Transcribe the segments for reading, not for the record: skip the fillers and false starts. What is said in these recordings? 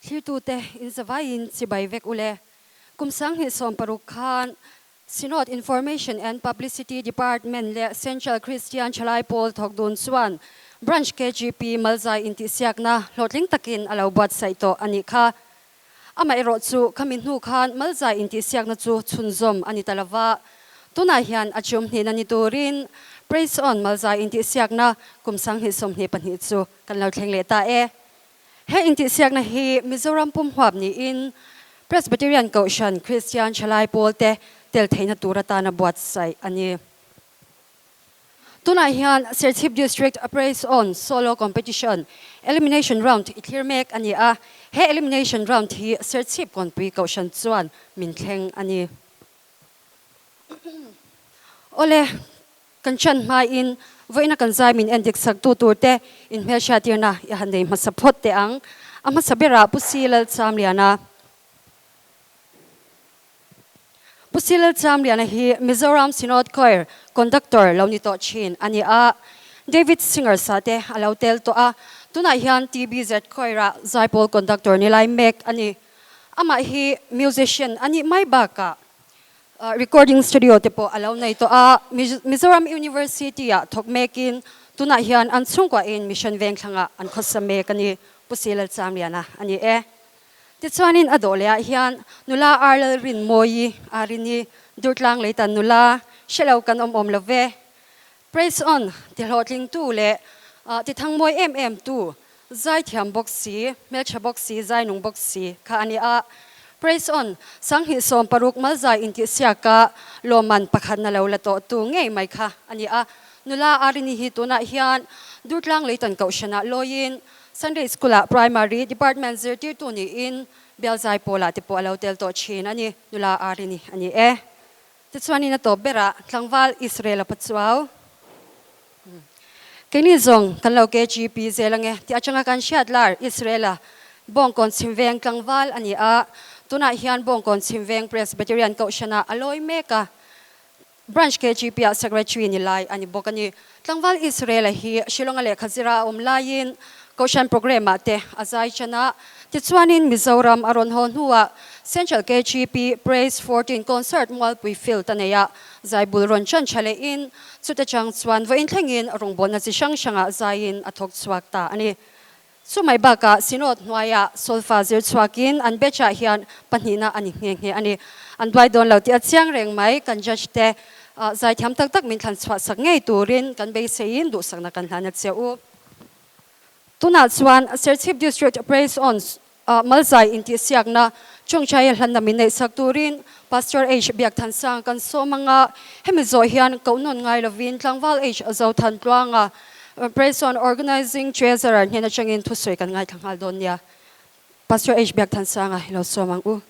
Thirtute in Zavain Sibaivek Ule, Kumsang Hisom Parukhan, Synod Information and Publicity Department le Central Christian Chalai Paul Thokdun Swan, Branch KGP Malzai Inti Siakna, Lotling Takin Alaubat Saito Anika, Ama Erotsu Kaminhu Khan Malzai Inti Siakna Chu Chunzom Anitalava, Tunahian Achum Hinaniturin, Praise on Malzai Inti Siakna, Kumsang Hisom Hipanhitsu, Kanlautling Leta He inti siak na hi Mizoram pumhuap ni in Presbyterian Kohhran Christian Chalai Polte tel theina turata na buat sai ani. Tunai hian Serchhip District Appraise on solo competition elimination round itlirmek ani a he elimination round hi Serchhip Kawnpui Kohhran chuan min thleng ani. Ole kanchan mai in voina kanzai min endik sak tu turte in hmel shatirna ya handei masapot te ang ama sabera pusilal chamliana hi Mizoram Synod Choir conductor launito chin ani a David Singer sate alautel to a tuna hian TBZ choira zaipol conductor nilai mek ani ama hi musician ani mai baka recording studio tepo alaw na ito Mizoram University thokmekin tuna hian an chungkwa in mission veng thanga an khosame kani pusilal chamliana ani tichuanin adolya hian nula arlal rin moi arini durtlang leitan nula shelo kan love praise on tilhotling tu le ti thangmoi tu zai thiam boxi melcha boxi zai nung boxi kha ani Praise on sang hi som paruk malzai inti siaka loman pakhat na lo lato tu ngei mai kha ani nula arini hi tuna hian durtlang leitan kaushana loyin Sunday school primary department zirtir tu ni in belzai pola ti pola hotel to chin ani nula arini ani tichuani na to bera tlangwal Israel pachuaw kini zong kanlo ke GP zelange ti achanga kan shiatlar Israela bongkon simveng tlangwal ani tuna hian bongkon simveng Presbyterian Kohhran aloi meka branch KGP secretary ni lai ani bokani tlangwal Israel hi shilonga le khazira lain Kohhran program te azai chana tichuanin Mizoram aron hon huwa Central KGP Praise 14 concert Malpui field taneya zaibul ron chan chale in chuta chang chuan vo in thlengin rongbon na chi shang shanga zain athok chuak ta ani sumai baka sinod nuaya solfa zir chuakin an becha hian panhina ani nge ani an dwai don lo ti achiang reng mai kan judge te zai thiam tak tak min thlan chwa sak ngei turin kan be sein du sakna kan hlan cheu tuna chuan Serchhip District Praise on malzai inti siakna chungchai hlan na min nei sak turin Pastor H biak than sang kan somanga hemizo hian kaunon ngai lovin tlangwal H azau than tluanga Praise on organizing treasurer hena changin thusoi kan ngai thangal donya Pastor H biak than sanga hilo somang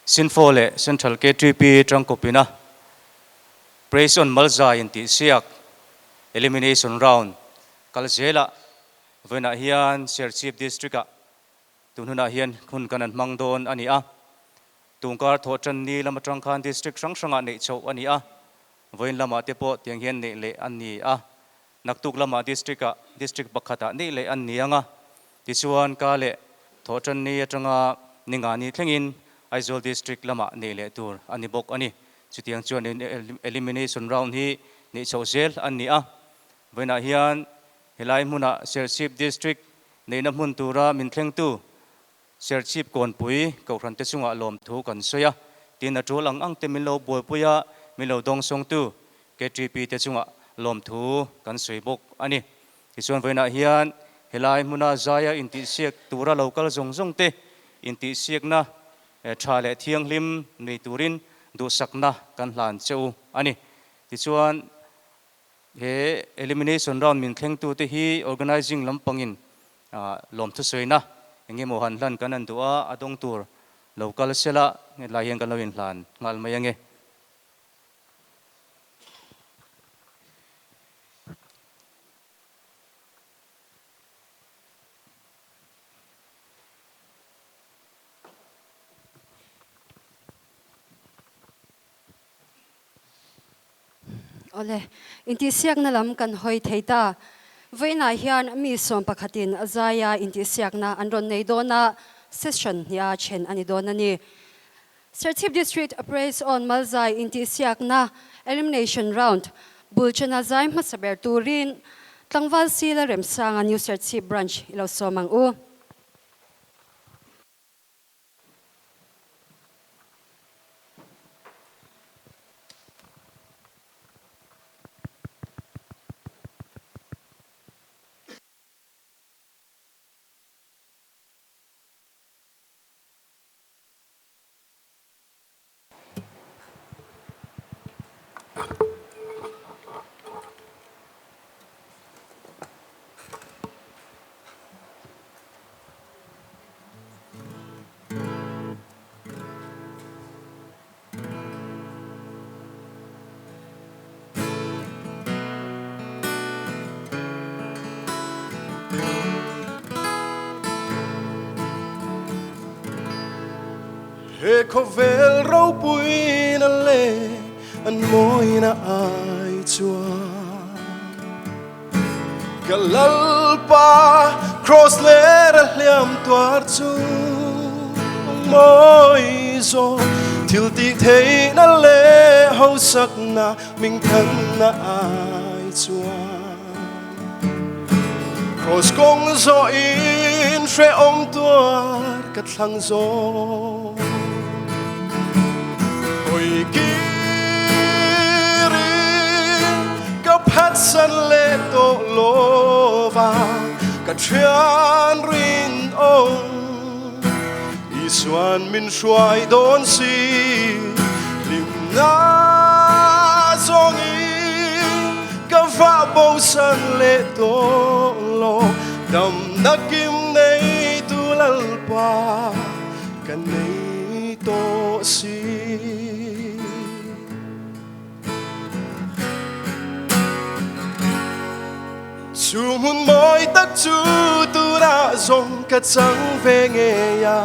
sinfole central KTP trangkopina praise on malza inti siak elimination round kalzela vena hian Serchhip district a tunhuna hian khun kanan mangdon ania tungkar thochan ni lama trangkhan district sangsanga nei chau ania voin lama tepo tiang hian nei le ani a naktuk lama district bakhata nei le anianga tisuan ka le thochan ni atanga ningani thlengin Aizawl district lama nei le tur ani bok ani chutiang chuan elimination round hi nei chau zel ania voina hian helai muna Serchhip district neina mun tura min thleng tu Serchhip Kawnpui Kohhran te chunga lom thu kan soya tin atul ang te min lo boi puya min lo dong song tu KTP te chunga lom thu kan soi bok ani tichuan voina hian helai muna zaya inti siak tura local zong te inti siak na thale thiang hlim nei turin du sakna kan hlan cheu ani tichuan he elimination round min thleng tu te hi organizing lampangin lom thu soina enge mo han hlan kanan tua adong tur local sela la hian kan loin hlan ngal mai ange ole inti siak na lam kan hoi theita voina hian mi som pakhatin azaya inti siak na anron nei dona session ya chen ani dona ni Serchhip district appraise on malzai inti siak na elimination round bulchana zai masaber turin tlangwal sila remsanga new Serchhip branch ilo somang u He kovel rau pui na le an moi na ai chua kalalpa cross le ra hliam tuar chu moi zo til ti thei na le ho sak na ming than na ai chua cross kong zo in shre om tuar kat thlang zo ôi kiri ka phat san le to lo va ka thian rin ong isuan min shuai don si lim na zong i ka va bo san le to lo dam na kim nei tu lal pa ka nei to si chu mun moi tak chu tu ra zong ka chang ve nge ya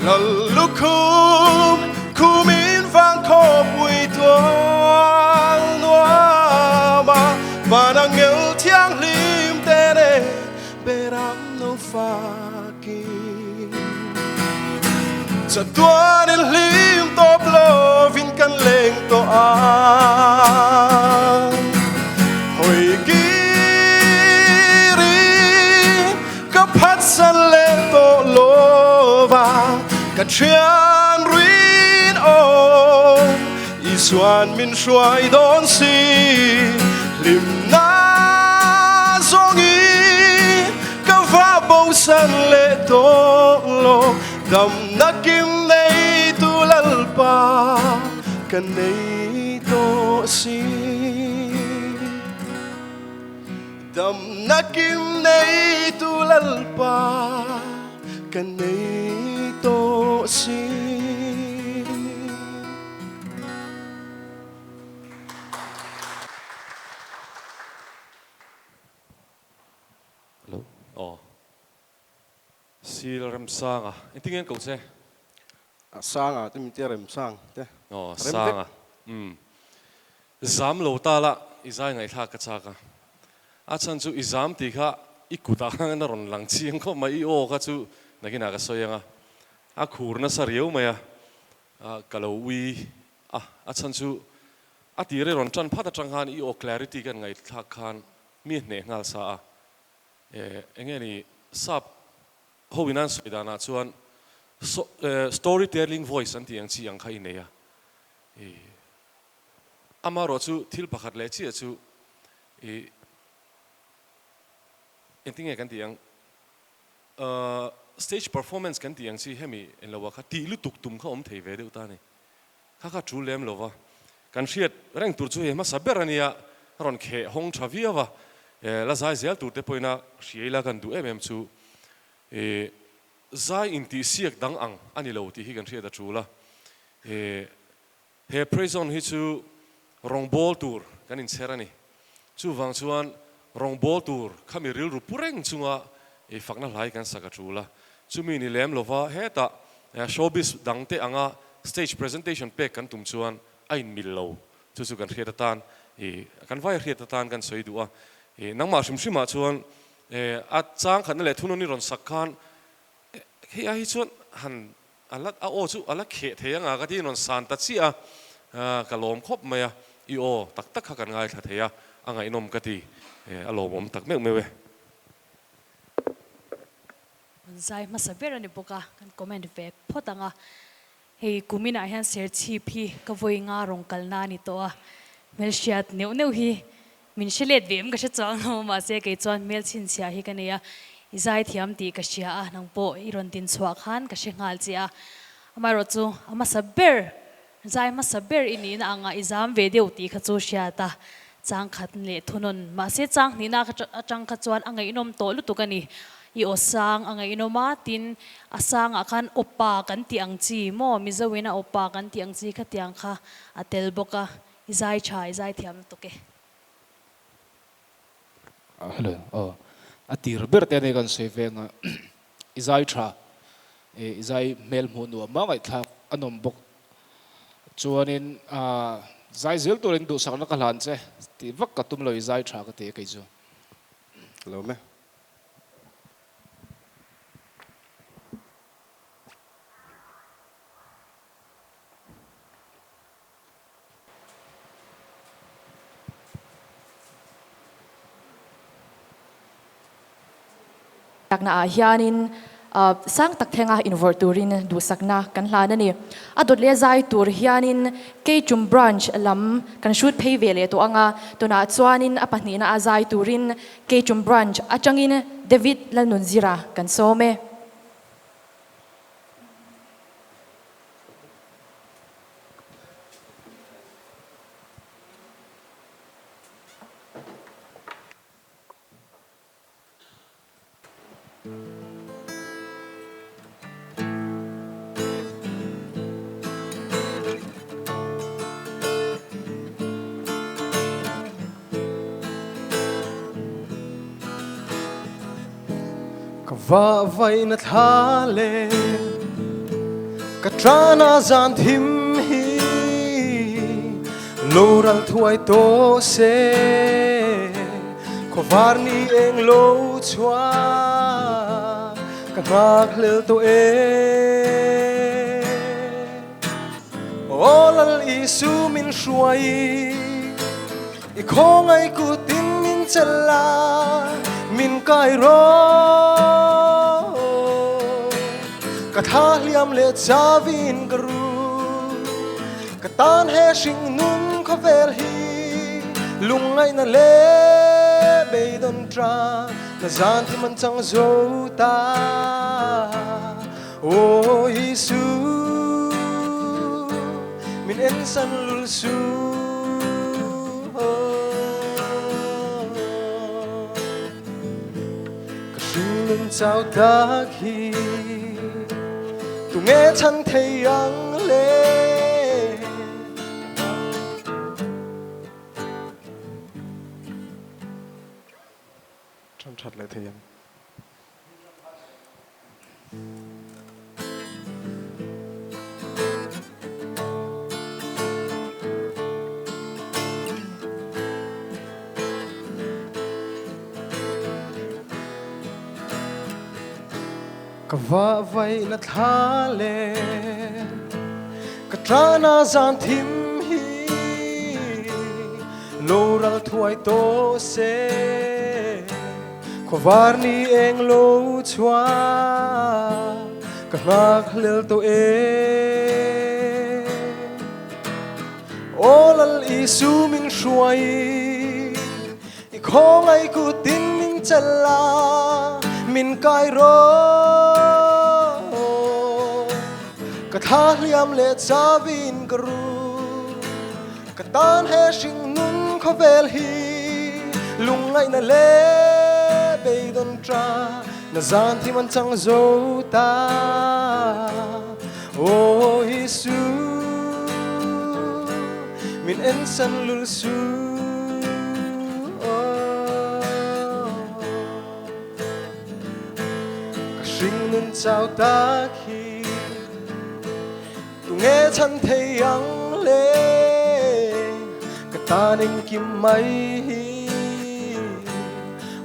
lal lu khum in vang kho pui tuang noa ma và đang ngel thiang lim te ne be ram no fa ki cha tuan in lim top lo vin kan leng to a hồi kiri ka phat san le to lo va ka thian ruin o isuan min shuai don si lim na zong i ka va bo san le to lo dam na kim nei tu lal pa ka nei to si dam na kim nei tu lal pa kan nei to si Hello. Oh. Sil ram sang à. Anh tiếng Anh cậu xe. sang à tem tia rem sang te Oh, Rem sang tek. à. Exam lo ta la. Izai ngai tha ka cha ka. A chan chu exam ti kha ikuta na ron lang chiang ko mai o ka chu nakina ka soyanga. A khur na sariu maya. A kalowi. A chan chu a ti re ron chan pha ta chang han I o clarity kan ngai tha khan mi ne ngal sa a. Engeni sap howinan soidana chuan storytelling voice anti ang chi ang khai neya amaro chu thil pakhat le chi chu entinge kan tiang stage performance kan tiang chi hemi en lawa kha ti lu tuk tum kha om thei ve de ta ni kha chu lem lova kan riat reng tur chu he ma saber ania ron khe hong thavia wa la zai zel tur te poina riela kan du em chu zai inti siak dang ang ani lo ti hi kan ria da chula he prison hi chu rong bol tur kan in serani chu wang chuan rong bol tur khami ril ru pureng chunga fakna lai kan saka chula chu mi ni lem lova he ta showbiz dang te anga stage presentation pe kan tum chuan ain mil lo chu kan ria da tan kan vai ria da tan kan soi du a nangma shimshima chuan a chang khan le thunu ni ron sakhan he a hi chuan han alat a o chu ala khe theyanga ka ti non san ta chi a kalom khop maya I o tak tak kan ngai tha theya anga inom ka ti alom om tak mek mewe zai ma saber ani boka kan comment ve photanga hei kumina hian Serchhip hi ka voi nga rong kalna ni to a melshiat neu hi min shelet vem ka chang ma se ke chuan mel chin sia hi ka neya izai thiam ti ka sia a nang po iron tin chhuak khan ka shengal chia amaro chu ama saber zai ma saber ini na anga exam ve deu ti kha chu sia ta chang khat le thunon ma se chang ni na ka chang kha chuan angai inom to lu tu ka ni I osang angai inoma tin asang akan opa kan ti ang chi mo mizawina opa kan ti ang chi kha tiang kha atel boka izai chai izai thiam to ke hello atir ber te ne kan sevenga izai tha izai mel mu nu ma ngai thak anom bok chuanin zai zel to ring du sak na kalan che ti vak ka tum lo izai tha ka te kai chu lo me na hianin sang tak thenga inverturin du sakna kan hlana ni adot le zai tur hianin kechum branch lam kan shoot phei vele to anga tuna chuanin apahni na azai turin kechum branch achangin David lanunzira kan some va vai na thale katrana zan thim hi loral thuai to se khovarni eng lo chwa ka mak lel to olal isu min shuai I khong ai ku tin min chala min kai ro ka tha liam le chavin gru ka tan he shing nun kho vel hi lungai na le be don tra na zan ti man chang zo ta o Isu min en san lul su ka shing nun chau tak hi nghe chân thấy ang lệ chân thật lại thấy em ka va vai na tha le ka tra na zan thim hi lo ral thuai to se ko var ni eng lo chua ka rak lel to e olal isu min shuai I khong ai ku tin min chala min kai ro ka tha liam le chavin karu ka tan he sing nun kho vel hi lungai na le be don tra na zan thi man chang zo ta o Isu min en san lul su ka sing nun chao ta khi tu nghe chân thấy ang lệ ka ta nên kim mai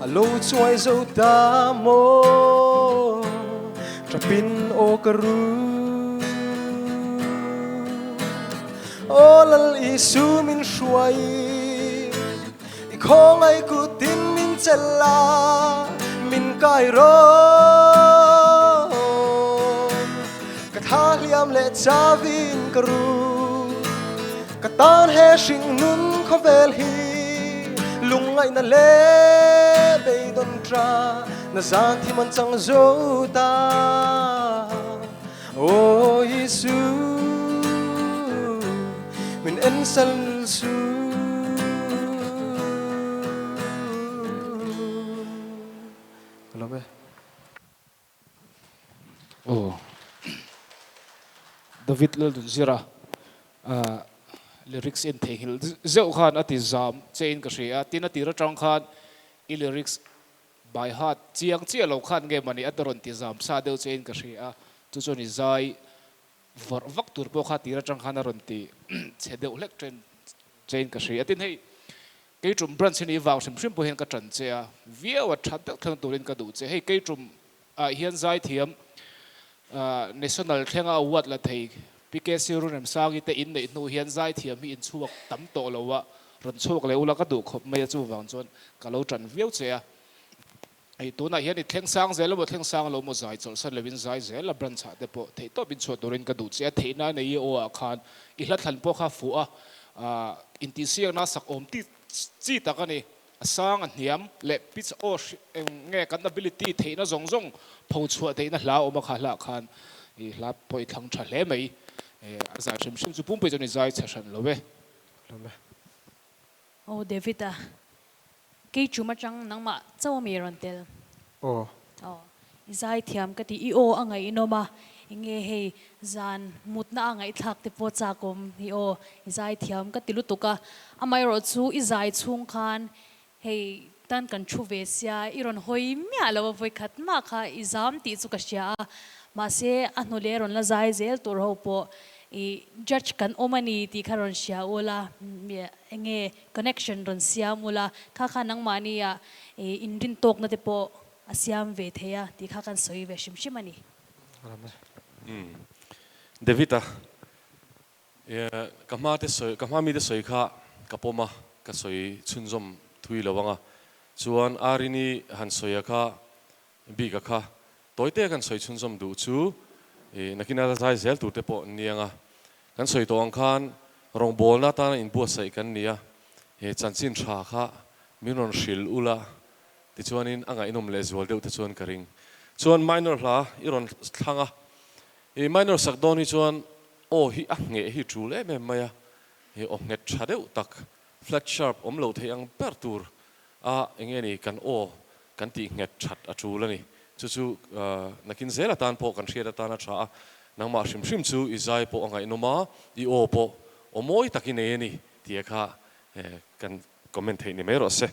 a lo chuai zo ta mo trapin o karu olal Isu min shuai I khong ai ku tin min chela min kai ro ka tha liam le chavin karu ka tan he sing nun kho vel hi lungai na le be don tra na zan thi man chang zo ta o Isu min en sal su hello me oh David lel zira lyrics in thehil zeu khan ati zam chain ka ria tin ati ra tang khan I lyrics by heart chiang chia lo khan nge mani ataron ti zam sa deu chain ka ria chu choni zai vor vak tur po kha ti ra tang khan aron ti chedeu lek tren chain ka ria tin hei ke trum branch ni waw sim sim po hen ka tran chea viawa that tak thang turin ka du che hei ke trum hian zai thiam national thenga award la thei PKC runem sangi te in nei nu hian zai thiam hi in chuak tam to lowa ran chuak leula ka du khop mai chu wang chon ka lo tran viau chea ai tu na hian I thleng sang zel lo thleng sang lo mo zai chol san lewin zai zel la bran cha te po thei to bin chho turin ka du chea theina nei o a khan I hla thlan po kha fu a in ti siang na sak om ti chi takani asang an hiam le pitch o nge kan ability theina zong zong pho chhuat theina hla oma kha hla khan I hla poi thang tha hle mai za shim shim chu pum pe joni zai chashan lobe oh David a ke chuma chang nangma chaw mi ron tel oh oh zai thiam ka ti I o angai inoma inge hei zan mutna angai thak te po cha kom hi o zai thiam ka tilu tuka amai ro chu I zai chung khan hei tan kan thu ve sia iron hoi mia lo voi khat ma kha exam ti chu ka sia ma se anole ron la zai zel tur ho po I judge kan omani ti kharon sia ola enge connection ron sia mula kha kha nang mani ya indin tok na te po asiam ve theya ti kha kan soi ve shim shimani Davida kamha mi de soi kha kapoma ka soi chunjom thui lawanga chuan arini han soya kha bi ka kha toite kan soi chunjom du chu nakina zai zel tu te po nianga kan soi to ang khan rong bol na ta in bu sai kan nia chanchin tha kha minon shil ula ti chuanin anga inom le zwal deu te chuan karing chuan minor hla iron thanga minor sakdoni chuan o hi a nge hi thule me maya o nget thadeu tak flat sharp omlo theiang per tur a engeni kan o kan ti nget that a thulani chu nakin zela tan po kan hriat tan a tha nang ma shim shim chu izai po angai noma I o po omoi takine ni tia kha kan comment thei ni me ro se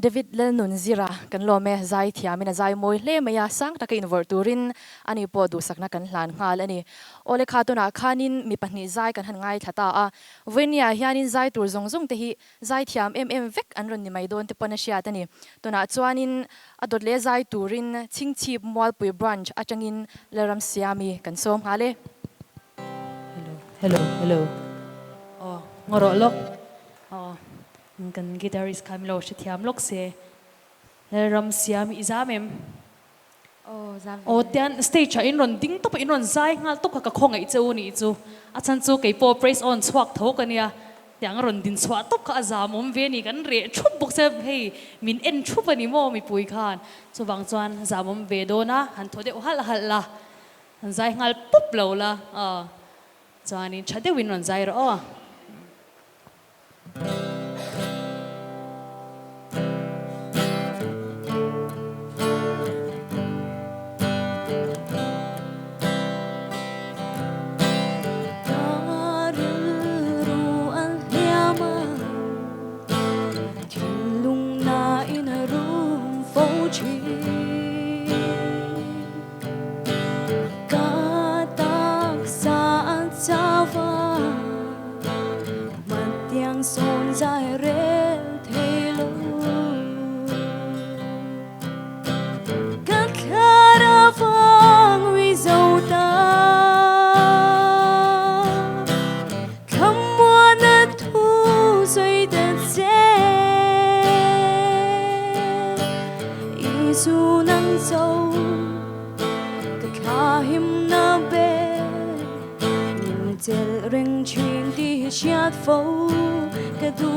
David le nun zira kan lo me zai thiamin a zai moi hle maya sang ta in verturin ani po du sakna kan hlan ngal ani ole khatuna khanin mi pahni zai kan han ngai thata a venia hianin zai tur zong zong te hi zai thiam vek an ron ni mai don te pona sha tani tuna chuanin adot le zai turin chingchip Kawnpui branch atangin leram siami kan som hale hello oh ngoro lok oh kan guitarist Camilo shi thiam lok se ram siam izamem tian stage in ron ding to in ron zai ngal to ka khong ai chu ni chu a chan chu ke po praise on chhuak thok ania tiang ron din chwa to ka zamom ve ni kan re thup bok se hei min en thup ani mo mi pui khan chu wang chuan zamom ve do na han thode hal la han zai ngal pup lo la chuan in chade win ron zai ro phố cái du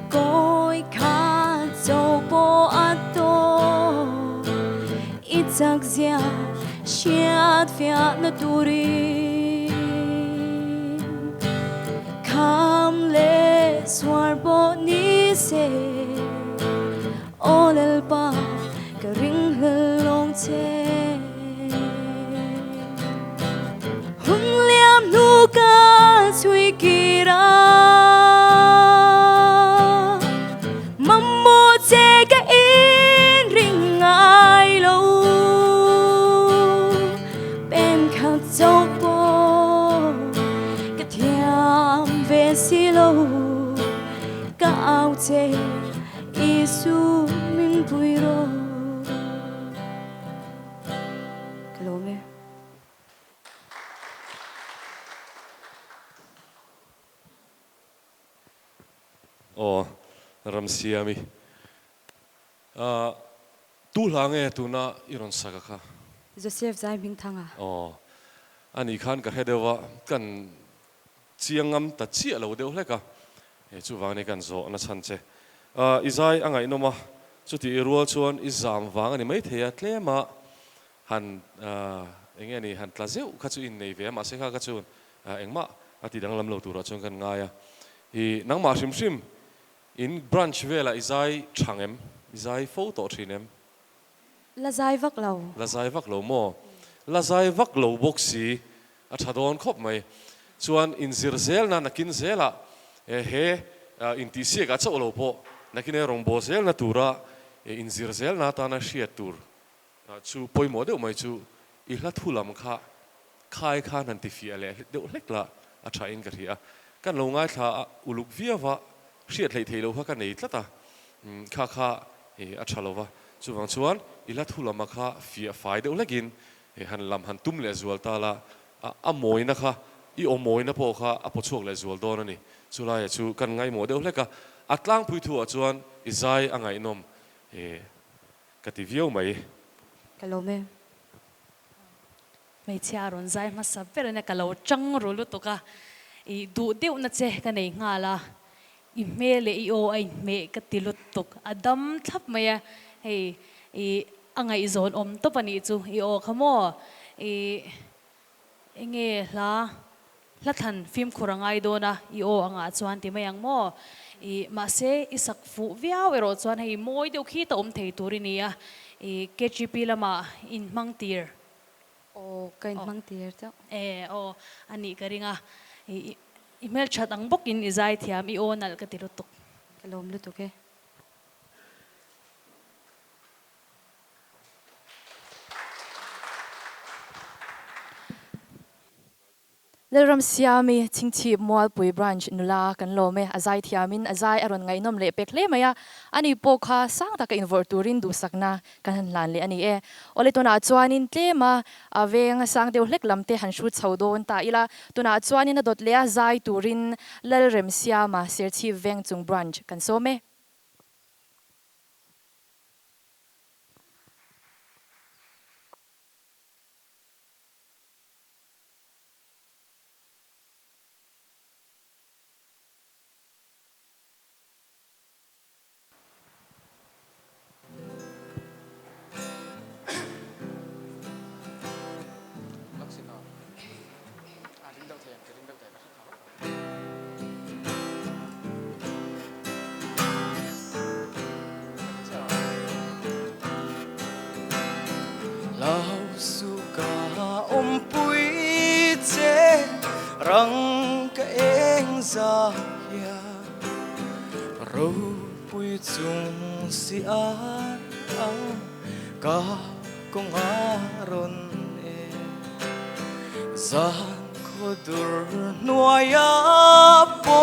coi khát dấu bo ato ít giặc zia chiết phiat na turi kham le swar bo ni se olel pa cái ring long che Nuka sui kira Mammo che ka in ring ai lo Ben khát dấu bo Ka thiam về si lo Ka ao che Isu min pui ro Kalome ram siami tu lange tu na iron sakaka Joseph zai bing thanga ani khan ka hedewa kan chiangam ta chi lo deuh hleka e chu wang ne kan zo na chan che izai angai noma chuti rual chuan izam wang ani mai theya tlema han engeni han tlazeu khachu in nei ve ma se kha chu engma ati dang lam lo tu ra chong kan ngaya I nang ma shim shim in branch vela izai changem izai photo thinem la zai vak lo mo la zai vak lo boxi a thadon khop mai chuan in zirzel na nakin zela he in ti se ga cholo po nakin e rong bo zel na tura in zirzel na ta na shiat tur chu poi mo de mai chu I hla thulam kha khai khan an ti fi ale de hlekla a tha in ka ria kan lo ngai tha uluk viawa shiat lei thelo kha kan nei tlata kha a thalowa chuwang chuan ila thulama kha fia fai de ulagin han lam han tum le zual ta la a moina kha I o moina po kha a pochok le zual don ani chulai chu kan ngai mo de uleka atlang pui thu a chuan izai angai nom kativio mai Kalome mai chia ron zai ma saber na kalo chang ro lu to ka I du deu na che ka nei nga la I me le I o ai me ka tilut tok adam thap maya hei angai zon om to pani chu I o khamo enge la than film khurangai do na I o anga chuan ti mayang mo i ma se isak fu viau ero chuan hei moi deuh khi ta thei turinia i KGP lama in mangtir o kain mang tir ta o ani karinga i email chat ang bokin izai thiam I onal ka tirutuk kalom lu tu ke Lalram siami Serchhip Kawnpui branch nula kan lo me azai thiamin azai aron ngai nom le pekle maya ani pokha sang ta ka involve turin du sakna kan lan le ani e ole tuna chuanin tlema aveng sang deuh hlek lamte han shu chaudon ta ila tuna chuanin a dot le azai turin lalrem siama Serchhip veng chung branch kan so me lao su Kawnpui che răng ka eng za ya ro pui chung si an ang ka kong aron e zan khodur nuaya po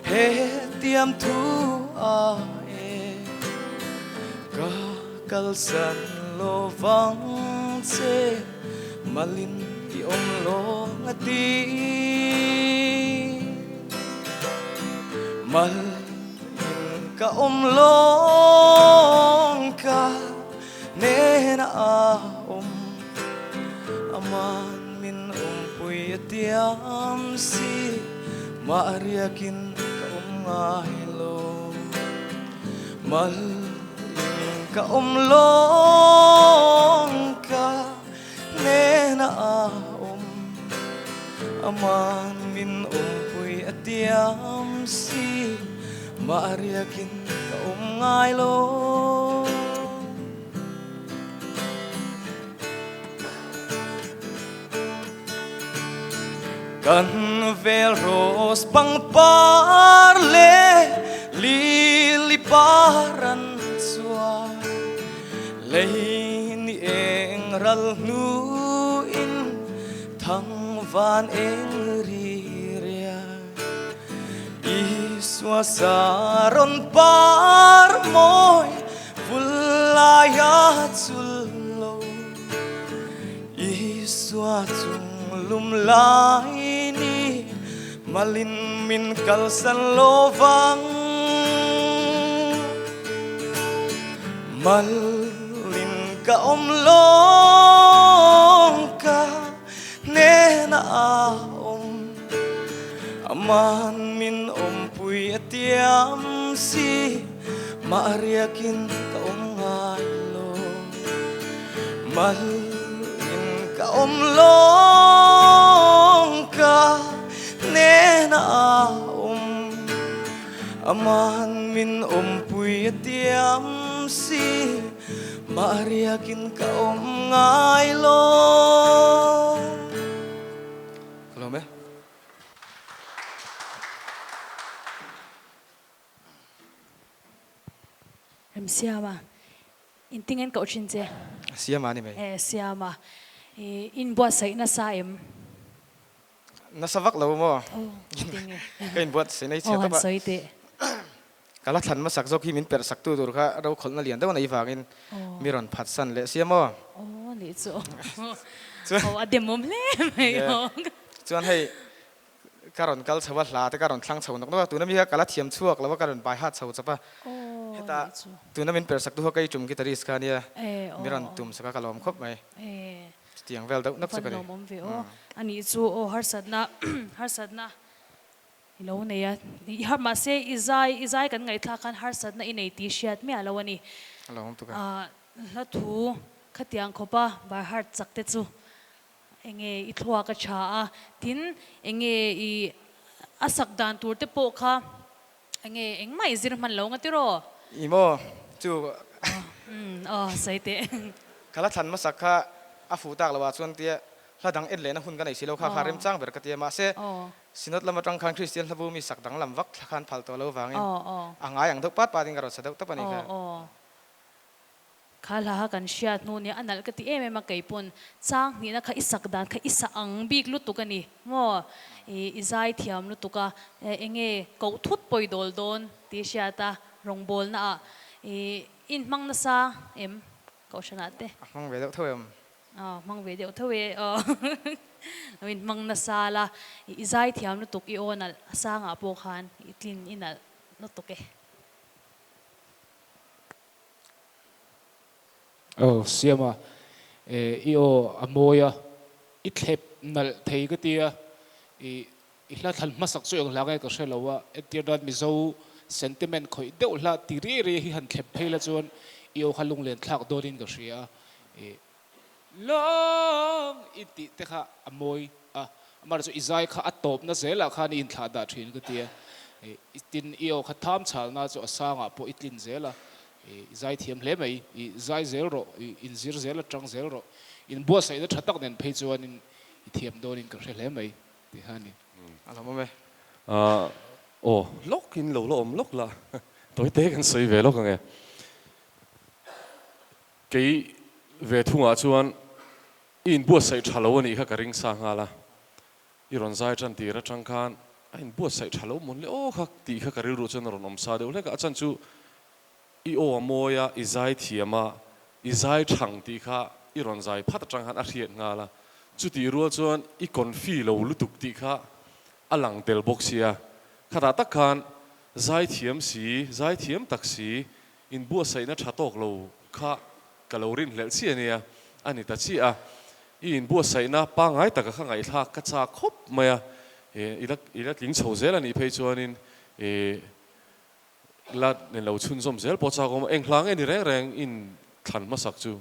he tiam thu a e ka kalsan lo vang che malin ti om lo ngati mal ka om long ka ne na om aman min pui tiam si mariakin ka ngai lo mal ka long ka ne na aman min pui tiam si mariakin ka ngai lo kan vel ros pang parle liliparan suai lấy ni eng ral nu in thang van eng ri ria iswa saron par moi vulaya chullo iswa chung lum lai ni malin min kalsan lovang mal ka om long ka ne na aman min pui tiam si mariakin ka ngai lo mal ka om long ka ne na aman min pui tiam si mariakin ka ngai lo kalom ya rem siama intingen ka uchin che siama ni mai siama in bua sai na saim nasavak lo mo tinge kain buat senai che oh ta han ba soite kala than ma sak zo ki min per sak tu dur kha ro khol na lian da na iwangin miron phat san le siamo oh ni chu chuan oh adem mom le mai chuan hei karon kal chawa hla te karon thlang chho nok no tu na mi kala thiam chuak lawa karon bai hat chho chapa oh heta tu na min per sak tu ho kai chum ki taris kha nia miron oh tum saka kalom khop mai tiang vel dau nak fan sakani no mom ve o ani chu o har sadna ilo ne ya har ma se izai kan ngai thla kan har sadna in ei ti shiat me alawani alom tu ka la thu khatiang khopa bar har chakte chu enge I thua ka cha a tin enge I asak dan tur te po kha anh nghe anh mai zir man lo ngati ro imo chu sai te kala than ma sakha a fu tak lawa chuan tia la dang et le na hun kan ei silo kha kha rem chang ber ka tia ma se sinot lama tang khang Christian hlabu mi sak dang lam vak khan phal to lo wangin anga yang dok pat pating karo sadok tapani kha khala kan shiat nu ni anal ka ti em em kai pon chang ni na kha isak dan kha isa ang bik lu tu kani mo izai thiam lu tu ka enge ko thut poi dol don ti shiata rong bol na in mang na sa em ko shana te mang ve dok thoem mang ve deu thawe in mang na sa la izai thiam lu tu i onal asa nga po khan itlin inal no to ke oh siama io amoya itlep nal thei ka tia i hla thal masak chu ang langai ka shelawa etiran mizo sentiment khoi deuh hla tiri re hi han thlep phela chuan io khalung len thlak dorin ka ria long iti te kha amoi amar chu izai kha atop na zela kha ni in thla da thin ka tia itin io kha tham chal na chu asanga po itlin zela izai thiam hle mai izai zero in zir zela tang zero in bo sai da thatak nen phei chuan in thiam donin ka hle mai ti hani alo mo me lok in lo lo lok la toi te kan sei ve lok nge ke ve thunga chuan in bo sai thalo ni kha ka ring sa nga la i ron zai chan ti ra chang khan in bo sai thalo mon le o kha ti kha ka ri ru chen ron om sa de le ka chan chu i o moya izai thiama izai thang ti kha i ron zai phat chang han a riat nga la chu ti ru chuan i kon fi lo lu tuk ti kha alang tel boxia khata tak khan zai thiam si zai thiam tak si in bu sai na thatok lo kha kalorin hlel chi ania ani ta chi a in bu sai na pa ngai tak kha ngai thak ka cha khop maya ila ling chho zel ani phei chuan in lát nên lâu chun som zel po cha ko eng hlang ani reng reng in than ma sak chu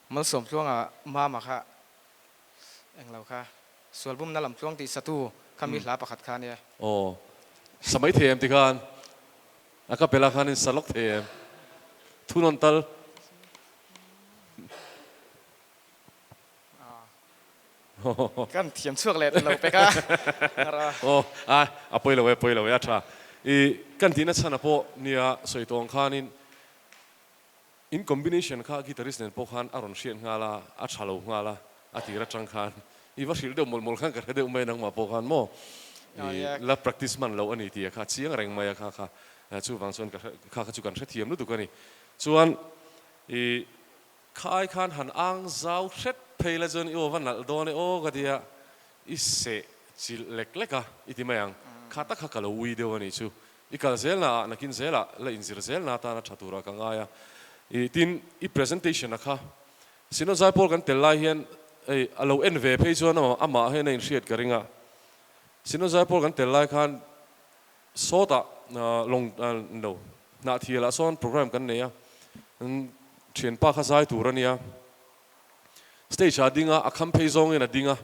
mal som chuang a ma kha eng lo kha sualbum na lam chuang ti satu khami hla pakhat kha ne samai them ti khan aka pela khan in salok them thunon tal kan thiam chuak le lo pe ka apoi lo ya tha kan tina chana po nia soitong khanin in combination kha guitarist nen po khan aron shen ngala a thalo ngala atira chang khan i va shil de mol khan ka de umai nang ma po khan mo la practice man lo ani ti kha chiang reng maya kha chu wang chuan kha chu kan the thiam lu tu kani chuan khai khan han ang zau thet pheila chuan i ovan nal do ne o ga dia i se chil lek leka iti mayang khata kha kalo ui de wani chu ikal zelna nakin zela la inzir zelna ta na thatura ka ngaya tin i presentation akha sino zai pol kan telai hian alo nv phei chuan ama he na in riat karinga sino zai pol kan telai khan sota long no na thiala son program kan neya thian pa kha zai turania stage adinga akham phei zong ina dinga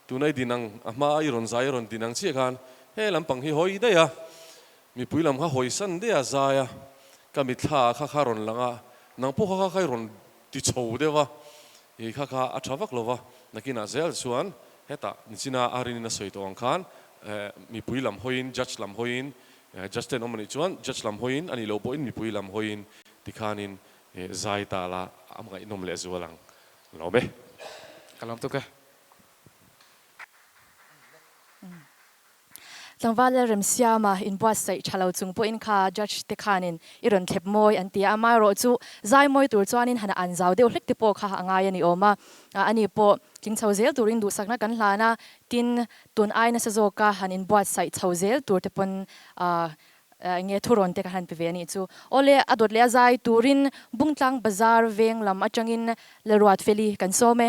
tunai dinang ama iron zai ron dinang chi khan he lampang hi hoi de ya mi puilam kha hoi san de a zaya ka mi thla kha ron langa nang po kha ron ti chho de wa e kha a thawak lova nakina zel chuan heta nichina arin na soitong khan mi puilam hoin judge lam hoin just ten omani chuan judge lam hoin ani lo po in mi puilam hoin tikhanin zai ta la am ngai nom le zualang lo be kalam tu ka Tangwala remsiama in boas sai chalo chung po in kha judge te khanin iron thep moi an tia ama ro chu zai moi tur chuanin hana an zau deuh hlek te po kha anga yani oma ani po king chauzel turin du sakna kan hlana tin tun aina sa zoka hanin boas sai chauzel tur te pon nge thuron te kan pe ni chu ole adot le zai turin bungtlang bazar veng lam atangin lerwat feli kan some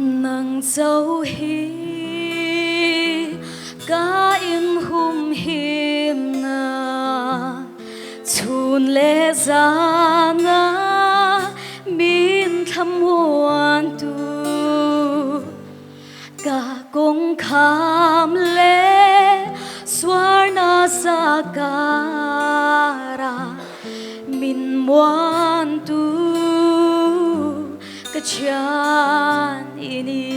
nang dấu hi cả in hum him na chun le za na min tham huan tu cả công kham le swarna sakara min muan tu kachan ini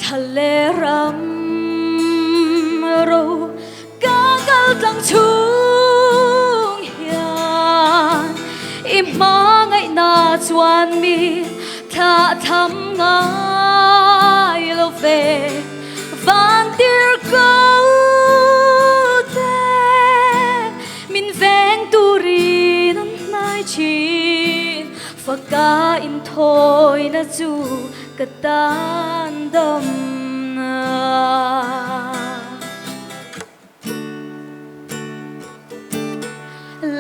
thale ram ro gagal tlang chung hian ima ngai na chuan mi tha tham ngai lo ve van tir ko te min veng turi nan nai chin phaka in thôi na chu ka tan dam na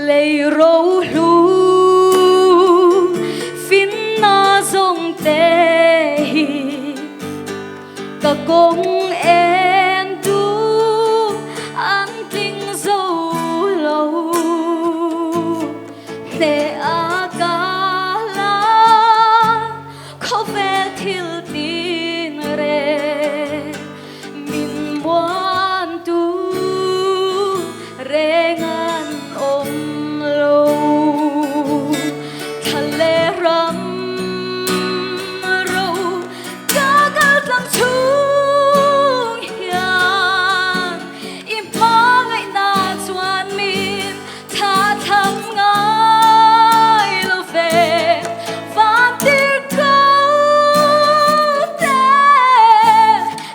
lei ro lu fin na zong te hi ka kong en tu an tling zo lo te a ka la kho ve thil tin re min muan tu rengan om lo thale ram ro gagal tlang chung hian ima ngai na chuan min tha tham ngai lo ve van tir ko te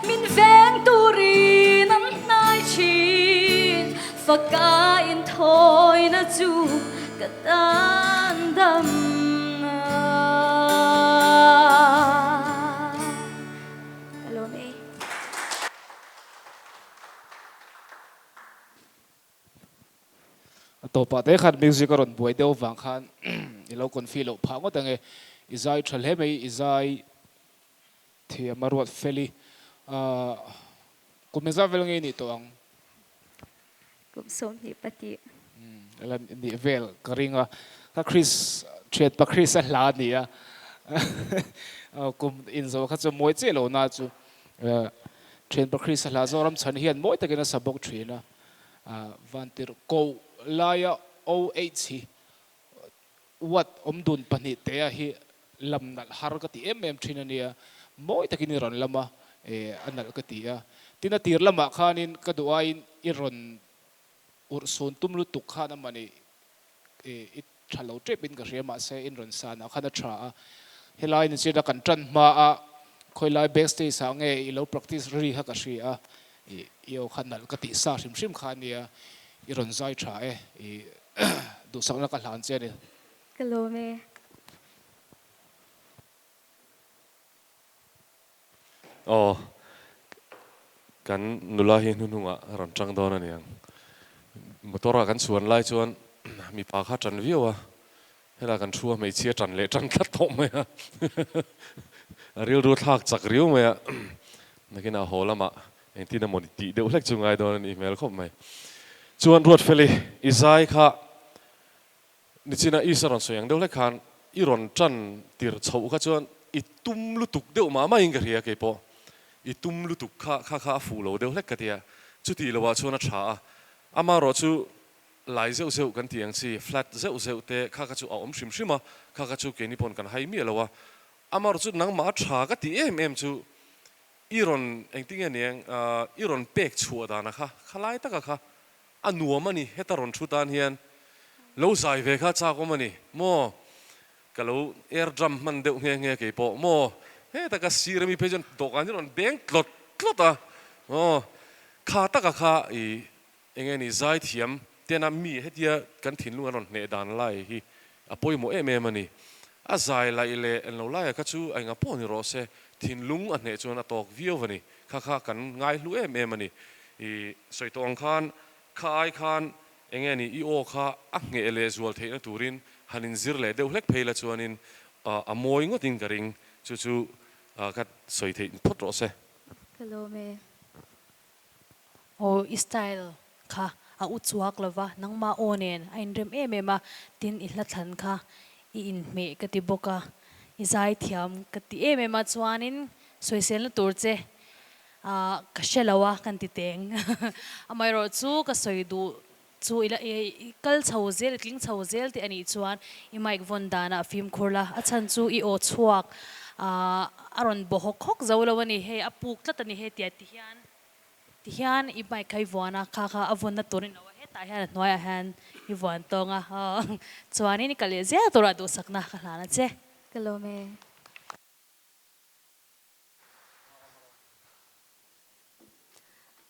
min veng turi nan nai chin phaka in thôi na chu ka tan dam na hello me tổ pa te khat music ron buai deuh wang khan i lo kon feel lo phango tange izai thalhe mei izai thia marwat feli kumeza velnge ni to ang kum som ni pati lam ni vel karinga ka Chris chet pa Chris a hla ni a kum in zo kha chu moi che lo na chu chen pa Chris a hla zo ram chan hian moi takena sabok thina vantir ko laya OH what omdun pani te hi lamnal har ka ti thina nia moi takini ron lama anal ka ti a tina tir lama khanin ka duain iron ursun tumlu tukha na mani it thalo trepin ka rema se in ron sana khana tra helai ni chida kan tran ma a khoilai backstage sa nge i lo practice ri ha ka ri a yo khanal ka ti sa sim sim khania i ron zai tha du sang na ka hlan che ni hello me kan nula hi nununga ran chang dona niang motora kan chuan lai chuan mi pa kha tran viwa hela kan thua mei chia tran le tran khat thom me a ril ru thak chak riu me a nakina holama entina moniti de ulek chungai don ni email khop mai chuan ruat feli izai kha nichina isaron soyang de ulek khan iron tran tir chho kha chuan itum lutuk de ma ma inga ria ke po itum lutuk kha fu lo de ulek ka tia chuti lowa chuan a tha ama ro chu lai zeu zeu kan tiang si flat zeu zeu te kha chu om shim shima kha chu ke ni pon kan hai mi lowa ama ro chu nang ma tha ka ti em chu iron engting aniang iron pek chua da na kha khalai ta kha anuam ani hetaron thu tan hian lo zai ve kha cha ko mani mo kalo air drum man deuh nge ke po mo he ta ka sirami pejon dokan ron bank klot a kha ta kha i enge ni zai thiam tena mi hetia kan thin lu ron ne dan lai hi apoi mo em ani a zai lai le en lo lai ka chu ainga po ni ro se thin lung a ne chona tok view ani kha kan ngai lu em ani i soitong khan khai khan enge ni i o kha a nge le zual theina turin hanin zir le deuh hlek pheila chuanin a moi ngoting karing chú cái sợi thì phốt rõ xe Hello me. O style kha a uchuak lova nangma onen ain rem em ma tin illa than kha I in me ka ti boka izai thiam ka ti em ma chuanin soisel na turche a ka shelawa kan ti teng amai ro chu ka soidu chu ila kal chhozel tling chhozel ti ani chuan I mic von dana film khurla a chan chu I o chuak aron bohok khok zawlawani he apuk tlatani he tia ti hian I mic kai vona kha kha avon na turin awa he ta hian noya han I von tonga chuani ni kale zia tora du sakna khala na che Hello me.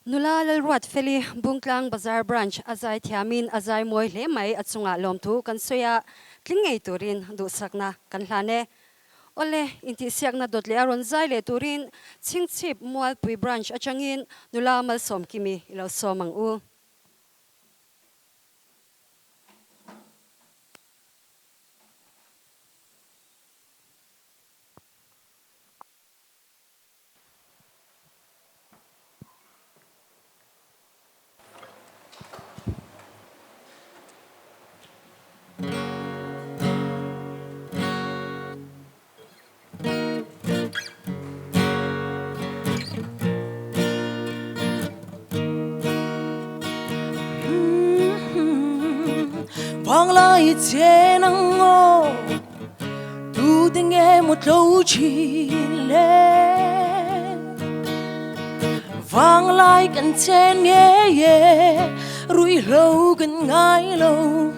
Nula lalruat feli bungtlang bazar branch azai thiamin azai moi hle mai achunga lom thu kan soya tlingei turin du sakna kan hlane ole inti siakna dotle aron zai le turin Serchhip mual pui branch achangin nula mal som kimi ilo somang u Vang lại trên nắng ngô tu tiếng nghe một câu chuyện lên vang lại gần trên nghe rủi lâu gần ngay lâu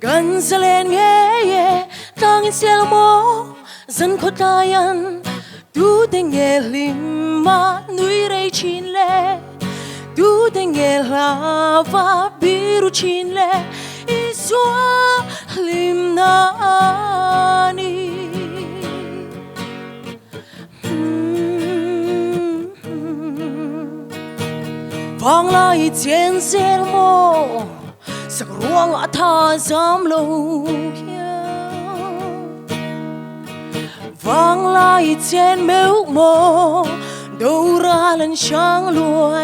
gần sẽ lên nghe đang xem mô dân khó tai ăn tu tiếng nghe lim mà núi đây chín lên tu tenge lava biru chinle iswa limnani vang lại trên xe mô sắc ruang a tha giam lâu vang lại trên mếu mô đâu ra lần sáng lùa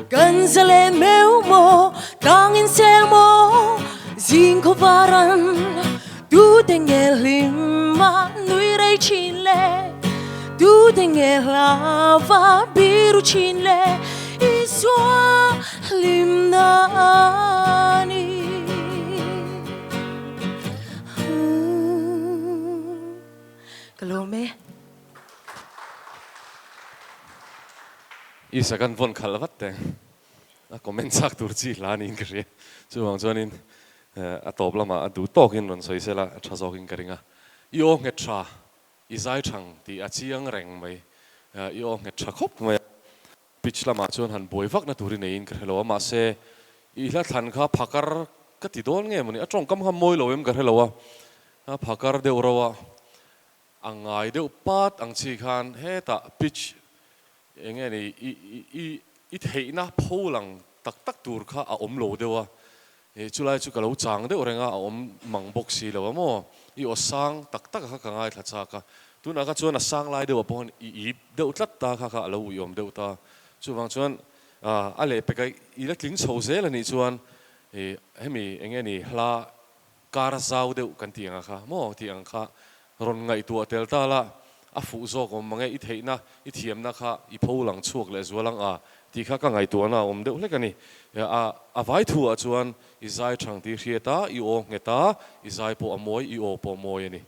gần ra lên mếu mô đang in xe mô riêng có varan tu tên nghe lim mà núi đây chín lệ tu tên nghe lava biru chín lệ iswa lim nani Kalome isa kan von khalvat te a comment sak tur chi lanin kre chuang chuanin a top lama a du tokin ron soisela a thazokin karinga io nge tha izai thang ti a chiang reng mai io nge tha khop mai pitch lama chuan han boivak na turin ein krelo ma se I la than kha phakar ka ti don nge mani a tong kam ham moi loem ka helo a phakar de urawa angai de upat ang chi khan he ta pitch enge ni I thei na pholang tak tak tur kha a om lo dewa e chulai chu kalo chang de orenga a om mang bok si lo mo I o sang tak tak kha ka ngai tha cha ka tu na ka chuan a sang lai dewa pon I de utlat ta kha kha lo yom de ta chu wang chuan a le pe kai I la tling chho zel ani chuan e hemi enge ni hla kar zau de kan ti anga kha mo ti ang kha ron ngai tu tel ta la a fu zo ko mange I theina I thiam na kha I pholang chuak le zualang a ti kha ka ngai tu na om de hle kani a vai thu a chuan I zai thang ti hriata I o ngeta I zai po amoi I o po moi ani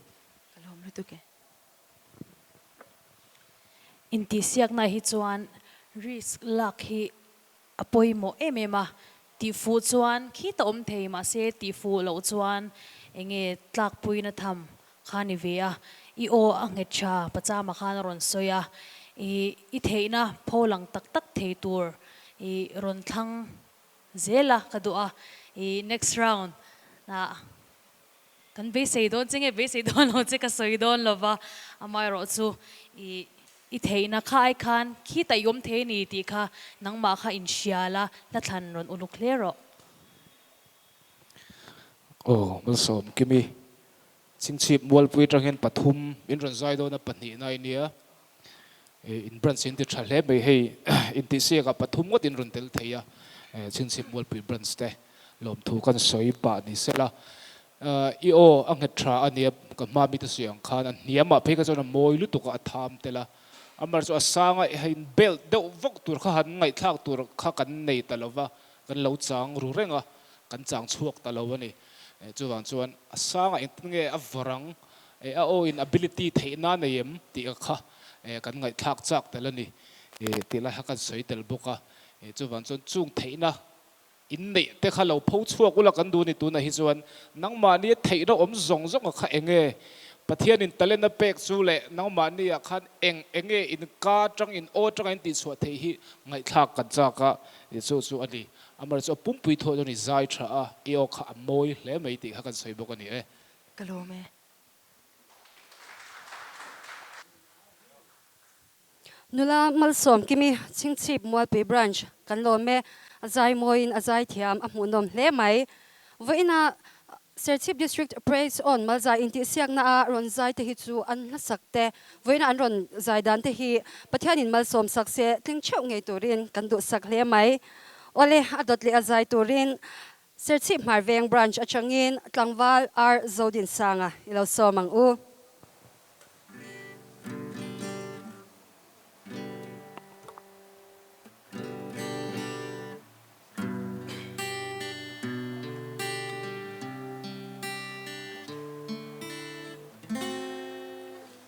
kalom lu tu ke inti siak na hi chuan risk lak hi apoi mo emema ti fu chuan khi ta om thei ma se ti fu lo chuan enge tlak pui na tham khani vea I o ange cha pacha ma khan ron soya I theina pholang tak tak thei tur I ron thang zela kadua next round na kan be sei don chenge be sei don lo che ka soi don lova amai ro chu I theina khai khan khi ta yom the ni ti kha nangma kha in shiala la than ron unuklero oh malsom kimi Serchhip mualpui tanghen pathum in ron zai do na pani nai nia in branch in ti thale mai hei in ti se ka pathum ngot in ron tel theia Serchhip mualpui branch te lom thu kan soi pa ni sela i o ang hetra ania ka ma mi ta siang khan an niama phe ka chona moi lu tu ka tham tela amar so asanga hein bel deuh vok tur kha han ngai thak tur kha kan nei talova kan lo chang ru renga kan chang chuak talo ani chuan asanga intunge avarang a o in ability theina neim ti kha kan ngai thak chak talani ti la hakan soi tel boka chuan chung theina in nei te kha lo pho chuak ula kan du ni tu na hi chuan nangma ni theina om zong zong kha enge pathian in talena pek chu le nangma ni khan enge in ka tang in o tang in ti chhuat thei hi ngai thak kan chaka chu ani amar chu pumpui tho ni zai tha a eo kha moi hle mai ti kha kan soi bok ani Kalome. Nula malsom kimi Serchhip mualpui branch kan lome azai moin azai thiam amunom hle mai voina Serchhip district praise on malza inti siak na ron zai te hi chu an na sakte voina an ron zai dan te hi pathianin malsom sakse tling cheu ngei turin kan du sak hle mai ole adot le azai turin Serchhip marveng branch achangin tlangwal ar zodin sanga ilo somang u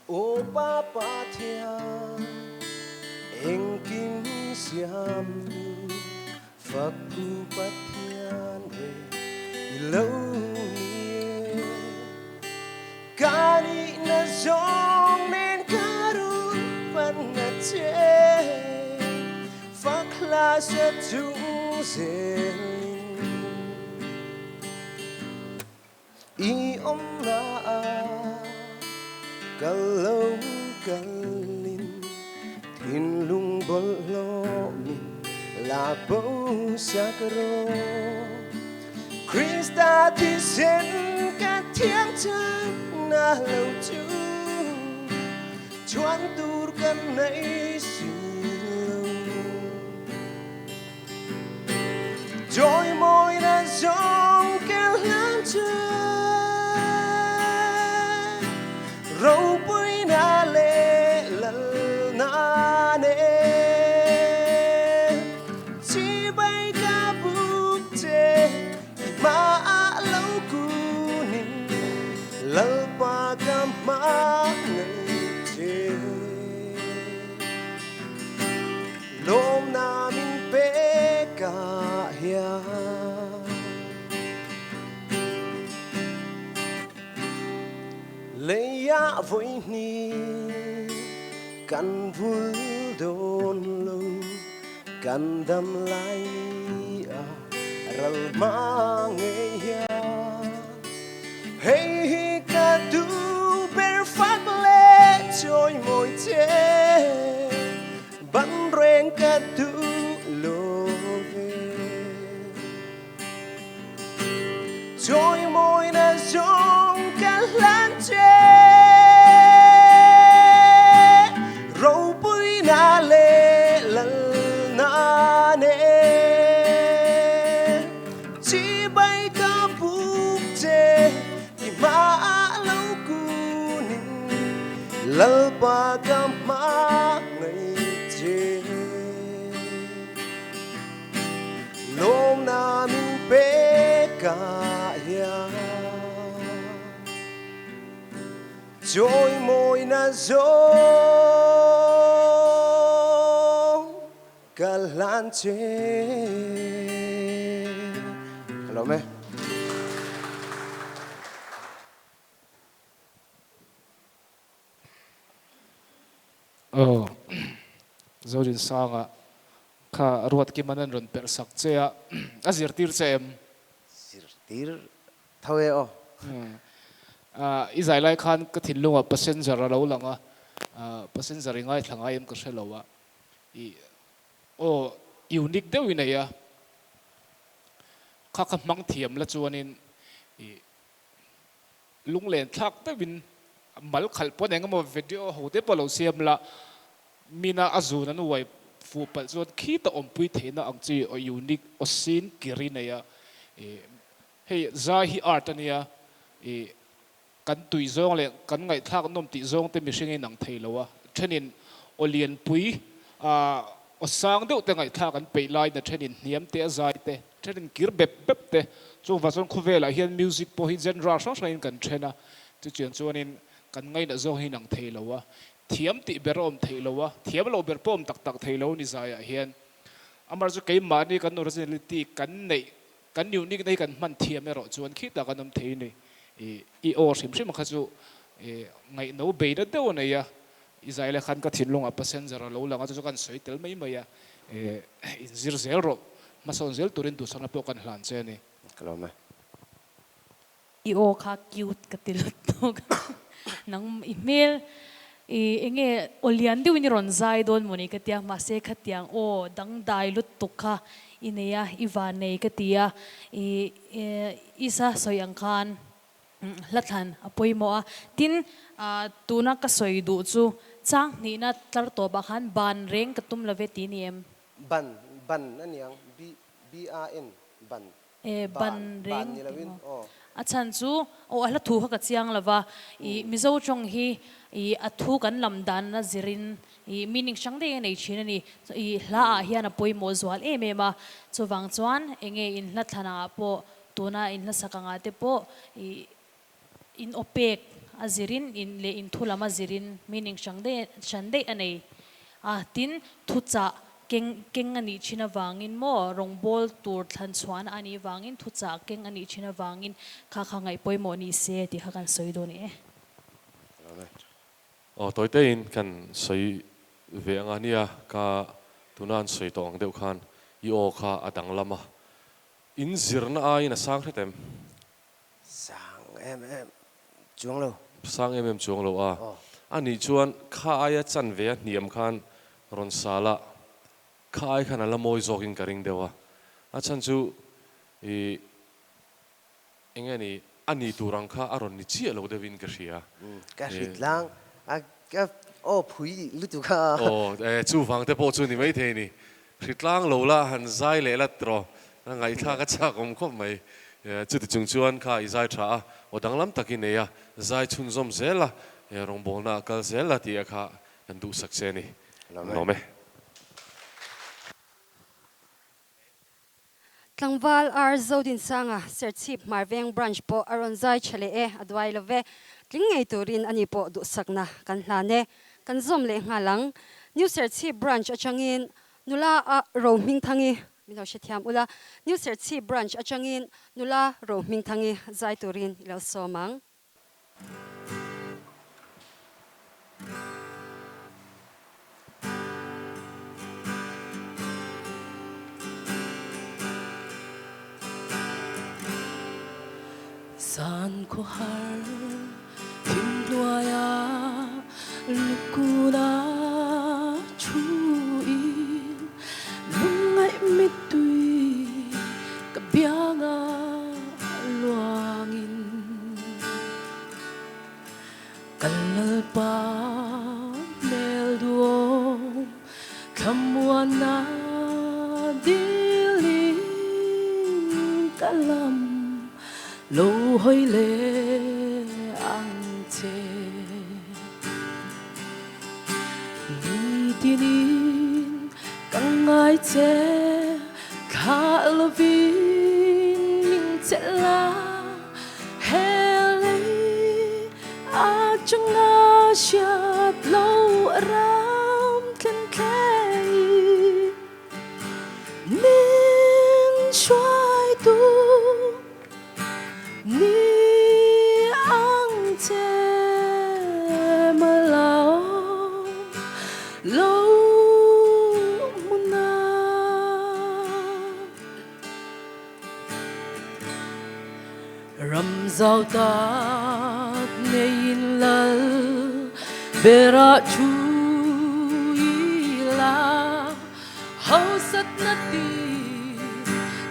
ô papa thia anh kim xiêm phật tu bát thiên về lâu nie ca ni na zong nên ca ru văn na che phật la sẽ chung zen i na kalau kalin tin lung bol lo min la bau sakro Krista thì sen cả thiên chân na lâu chu chuan tur kan nei siêu joy môi na song kêu lan chơi râu bụi na lệ lần na nê chỉ bay ca bút chê mà lâu cũ nín lâu ba ca má ngày chê lôm na min bê ca hia lấy ya với ni căn vui đồn lâu căn đâm lại ni ral mang ya hey hi ca tu ber phát lệ trôi môi che bắn reng ca tu lô về trôi môi na sông ca lan che râu bụi na lệ lần na nê chỉ bay ca bút chê thì má lâu cũ nín lỡ ba ca má ngày chê lôm na min bê ca ya trôi môi na gió cả lan chê hello mẹ zodin sanga kha ruat ki manan ron per sak chea azir tir chem tir thawe o izai lai khan ka thin lunga passenger lo langa passenger ngai thangai em ka shelowa i o unique deu ina ya kha kha mang thiam la chuanin ลุงเล่นทักแต่วินมัลขัลปนเองก็มาวิดีโอโหเดปเราเสียมละมีน่าอาจูนั้นไว้ฟูปัจจุบันขี้ตอมปุยเทน่าอังจีอยูนิคอสินกิรินัยเฮ้ยใจฮีอาร์ตเนี่ยกันตุยซองเลยกันไงทักนมติซองเต็มสิ่งนังไทยแล้ววะเช่นนี้อเลียนปุยอสังเดียวแต่ไงทักกันไปไล่นะเช่นนี้เนียมเตะใจเตะเช่นนี้กิรเบบเตะจงว่าจงคุเวล่าเฮียนมิวสิกพอฮิเจนราชสังกันเช่นนะจุดเชื่อจวนนี้กันไงนะซองให้นังไทยแล้ววะเทียมติเบรอมไทยแล้ววะเทียมเราเบรปอมตักไทยแล้วนี่ใจเฮียนอามาจุกไก่มานี่กันออริจินัลิตี้กันในกันอยู่นี่ในกันมันเทียมไม่รอจวนคิดแต่กันน้ำไทยนี่อีโอสิมสิมันก็จะไงโน้เบย์นั่นเดียวนี่อะอิสราเอลขันก็ทิ้งลงอัปเซนจะเราหลังก็จะกันสวยเตลไม่ไหมอะอินซิร์เซลโรมาสอนเซลตัวเรนดูสนับกันหลานเจนี่กลัวไหมอีโอคาคิวกติลตัวนังอีเมลเองโอเลียนดิวินรอนไซโดนมุนิกติยามาเซขัดยังโอดังได้ลุตุกค่ะอินเนียอีวานเนกติยาอีซาสอยังคันลัทานอภัยมัวทินตูนักก็สวยดูจูจ้างนี่นัดตลอดตัวบ้านบันเร่งกระตุ้มละเวทีนี่บันนั่นยัง BRN บันเร่งนี่ละวินอาจารย์จูโอ้ละถูกกับเสียงละว่ามิโซจงฮีอัถูกันลำดันนะจิรินมีนิ่งช่างได้ในชิ้นนี้ละเฮียนอภัยมัวสวลเมมาจูวังจวนเองอินละธนาปอตัวน่ะอินละสักงาเตปออินโอเปกอาจิรินอินเลอินทุลามาจิรินมีนิ่งช่างได้ฉันได้อันนี้ตินทุจ่าเก่งอันนี้ชินวางินโมรงบอลตัวทันสวนอันนี้วางินทุจ่าเก่งอันนี้ชินวางินข้าไงปอยโมนี่เสียที่ข้ากันสวยดูนี่ตัวเต้นกันสวยเวียงอันนี้ก็ตัวนั้นสวยตองเดียวกันอีโอข้าอดังลำอินซิร์นไอ้น่ะสร้างให้เต็มสร้างจวงเราสร้างจวงเราอันนี้ชวนข้าไอ้จันเวียเนียมขันรอนซาละข้าไอ้ขันละโมยจอกินกระริงเดียวอาจารย์จูเองนี่อันนี้ตัวรังข้าอารมณ์นิจิเราเดวินกระเชียกระชิดลังก็โอ้ผุยรู้ตัวข้าจูฟังแต่พอจูนี่ไม่เท่นี่ชิดลังเราละหันใจเละตรอนั่งไงท่าก็ชักผมก็ไม่จุดจุงชวนข้าอีใจช้าว่าดังลำตะกินเนี่ยใจชุนซอมเซล่ะรองบอลน่ะก็เซล่ะที่ข้าอันดูสักเซนี่น้องไหมทางวาลอาร์โซดินสังเซอร์ชิปมาเวงบรันช์ปออารอนไซเฉลอดไวลเวลิงไงตัวรินอันนี้ปอดุสักนะกันลาเนกันซอมเลงหาลังนิวเซอร์ชิปบรันช์อจังอินนุลาโรมิงทังีมิเราเชียมอุลานิวเซอร์ชิปบรันช์อจังอินนุลาโรมิงทังีใจตัวรินเราสมังSan Kohhran himluaya lukuna chuin lungai mitui kabyanga luangin kalalpa melduom kamwana diling kalam lâu hơi lệ ăn chê ni tin in căng ai chê khá là vì mình chê la hè lấy à chẳng ngã chát lâu ram khen khen mình xoay tu ni ang che mà lao lâu muna ram giao ta nein lal bera chu ila hau sat nati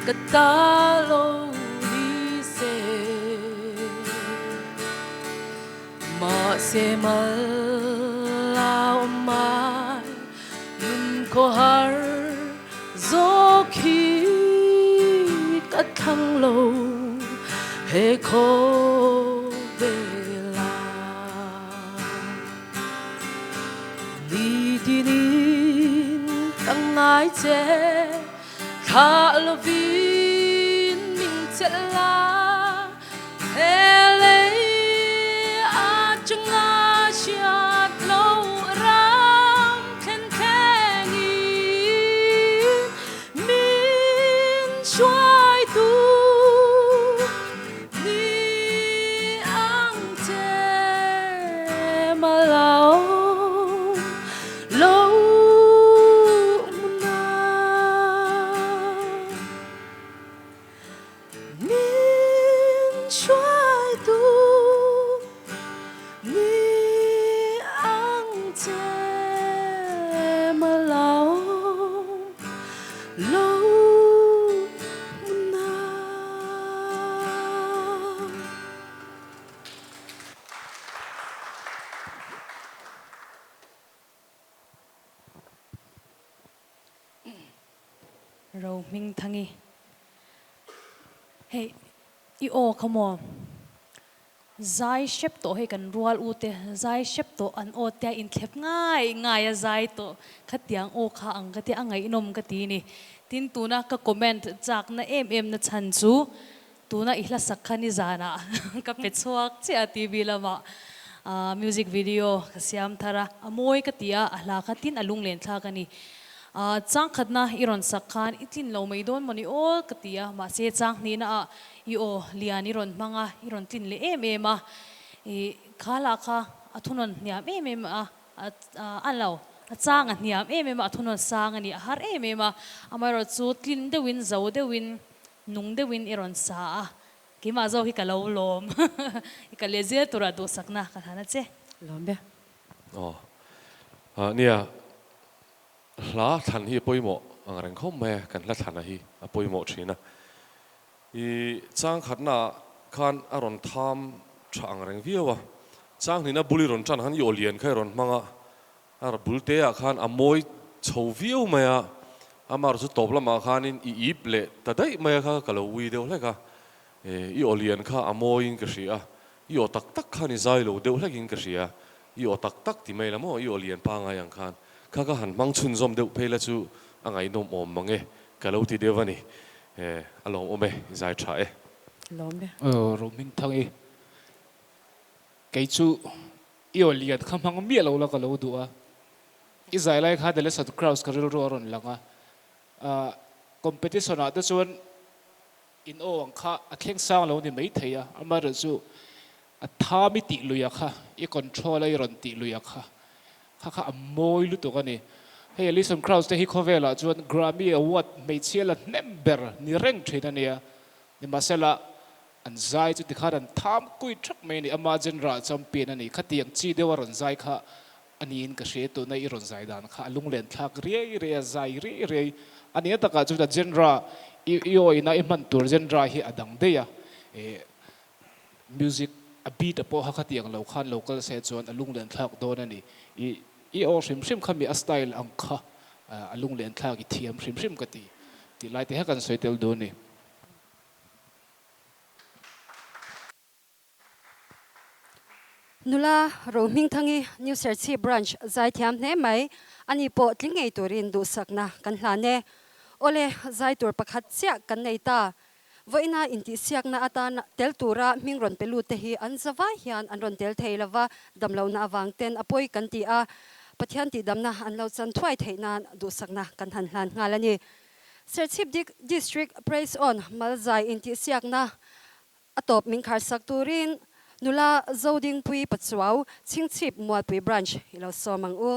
katalo ni se se mal lao mai nun Kohhran zo khi cắt thăng lâu he ko bela li dinin tang ngai che kha lo vin min che la hele a chung a chia lâu ram khen khen min xoay tu ni ang che mà lao lâu na min xoay tu ni ang che mà lao lâu na Râu Minh Thangi. Hey, io come on. Zai shep to he kan rual ute zai shep to an o te in thlep ngai ngai a zai to khatiang o kha ang ka te angai inom ka ti ni tin tuna ka comment chak na em na chan chu tuna ihla sakhani zana ka pechuak che a tv lama music video ka siam thara amoi ka tia ahla kha tin alung len thla ka ni chang khatna iron sakhan itin lo mai don moni ol ka tia ma se chang ni na io liani ron manga iron tin le a e khala kha athunon niam a anlo achang a niam a athunon sang ani har a amaro chu tin de win zo de win nung de win iron sa ki ma zo hi ka lo lom i ka lezel tura do sakna ka hana che lombe oh nia la than hi poimo ang reng khom me kan la than hi a poimo thina i chang khatna khan aron tham thang reng viawa chang hina buli ron chan han yo lian khai ron manga ar bulte a khan amoi chho viu maya amar chu toblama khanin i ip le tadai maya kha kalo wi deu leka i olian kha amoi in ka ria i o tak tak khani zai lo deu lekin ka ria i o tak tak ti mai lamo i olian pa nga yang khan kha ka han mang chun zom deu phela chu angai nom om mange kalo ti devani along ome zai tha lombe roaming thangi cái chú yêu liệt không hàng miết lâu là cái lâu đua Israel lại khá để lấy sát crowds cái rồi rồi langa competition à đó chuan in ô ang kha atheng sang lâu thì mấy thầy à ama rồi chú tham mi tị lùi kha i control lại ron tị lùi kha kha môi lu tụ cái này hey listen crowds te hi khovel la chuan Grammy award mấy chia là member ni reng thei na ni masela an zai chu tikha an tham kui thak mai ni amazon ra champion ani khatiang chi dewa ron zai kha anin ka she to nei ron zai dan kha lunglen thak re zai re ani ta ka chu da genre io ina iman tur genre hi adang de ya music a beat apo ha khatiang lo khan local se chuan alunglen thak don ani i o sim khami a style ang kha alunglen thak i thiam sim ka ti lai te ha kan soitel do ni nula roaming thangi new Serchhip branch zai thiam hne mai ani po tlingei turin du sakna kan hlane ole zai tur pakhat sia kan nei ta voina inti siak na atan tel tura mingron pelu te hi an zawa hian an ron tel theilawa damlo na awang ten apoi kan ti a pathian ti damna an lo chan thwai theina du sakna kan han hlan ngalani Serchhip district praise on malzai inti siak na atop mingkhar sak turin nula zoding pui patsuaw Serchhip muat pui branch ilo somang u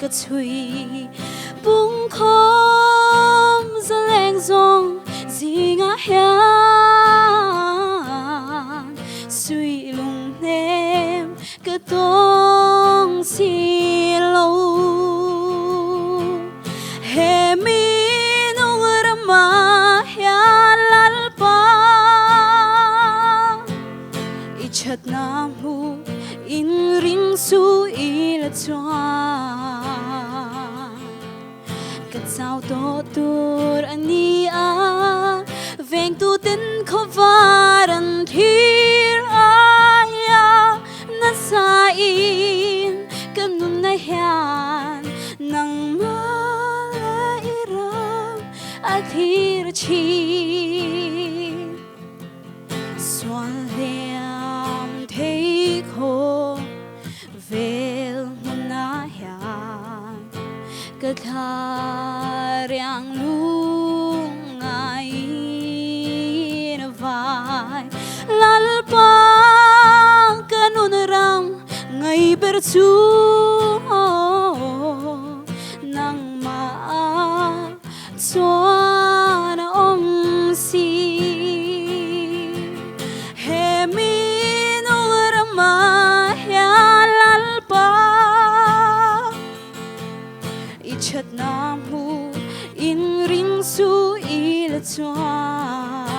cái suy bung khom ra leng dòng gì ngã hian suy lùng nem cái tông xì lâu he mi nung rama hian lal pa ichat nam hu in ring su il chuan cái sao to tur ani a veng tu tin khovaran thir aya na sa in kan nun na hian nang ma la iram a thir chi swan liam thei kho vel na hian cái thà riang lung ai vai lal pa kanun ram ngay ber chu nang ma chuan om si he mi nu rama hian lal pa ichat nam hu in ring su il chuan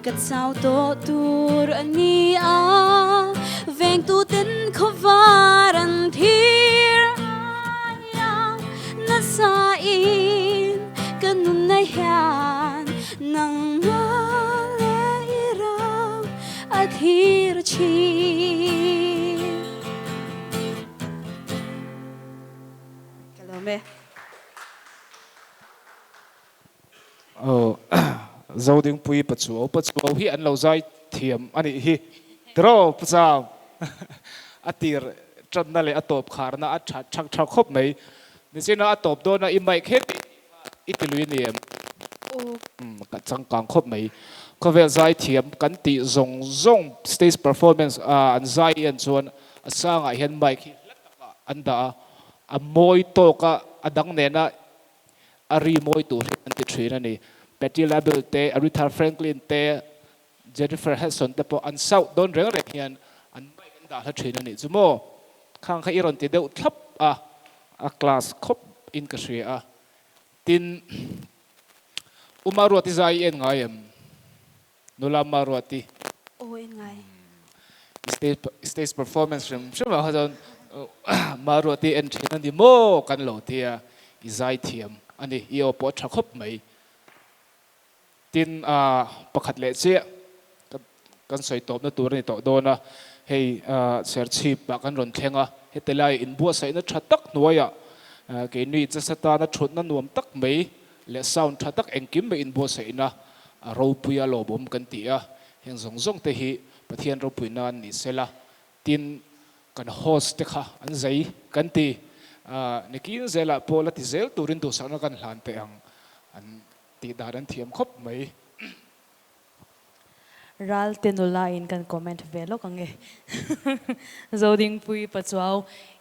cái sao to tur ani a veng tu tin khovaran thir aya na sa in kan nun na hian nang ma le iram a thir chi Kalome. Zoding pui pachuo hi an lo zai thiam ani hi dro pacham atir tran le atop kharna a thak thak khop mai nisina atop do na i mai khet itilui niam ka changkang khop mai ko vel zai thiam kan ti zong stage performance an zai an chuan asanga hian mai khi anda a moi to ka adang nena ari moi tu an ti thina ni Betty Label te Aretha Franklin te Jennifer Hudson te po an sau don reng reng hian an mai kan da la thina ni chumo khang kha iron ti deuh thlap a class khop in ka hria a tin umaru ti zai en ngayam nula maru ti Ôi ngay. stage performance from shema hazon maru ti en thina ni mo kan lo ti a izai thiam ani io po tha khop mai tin pakhat le che kan soi top na tur ni to do na hei Serchhip ba kan ron thlenga hetelai in bua sai na thatak nuaya ke ni cha sata na thut na nuam tak mai le sound thatak engkim me in bua sai na ro puya lo bom kan ti a heng zong zong te hi pathian ro puina ni sela tin kan host te kha an zai kan ti nekin zela pola ti zel turin du sana kan hlan te ang an ti daran thiam khop mai ral tenula in kan comment velo kange zoding pui pachuao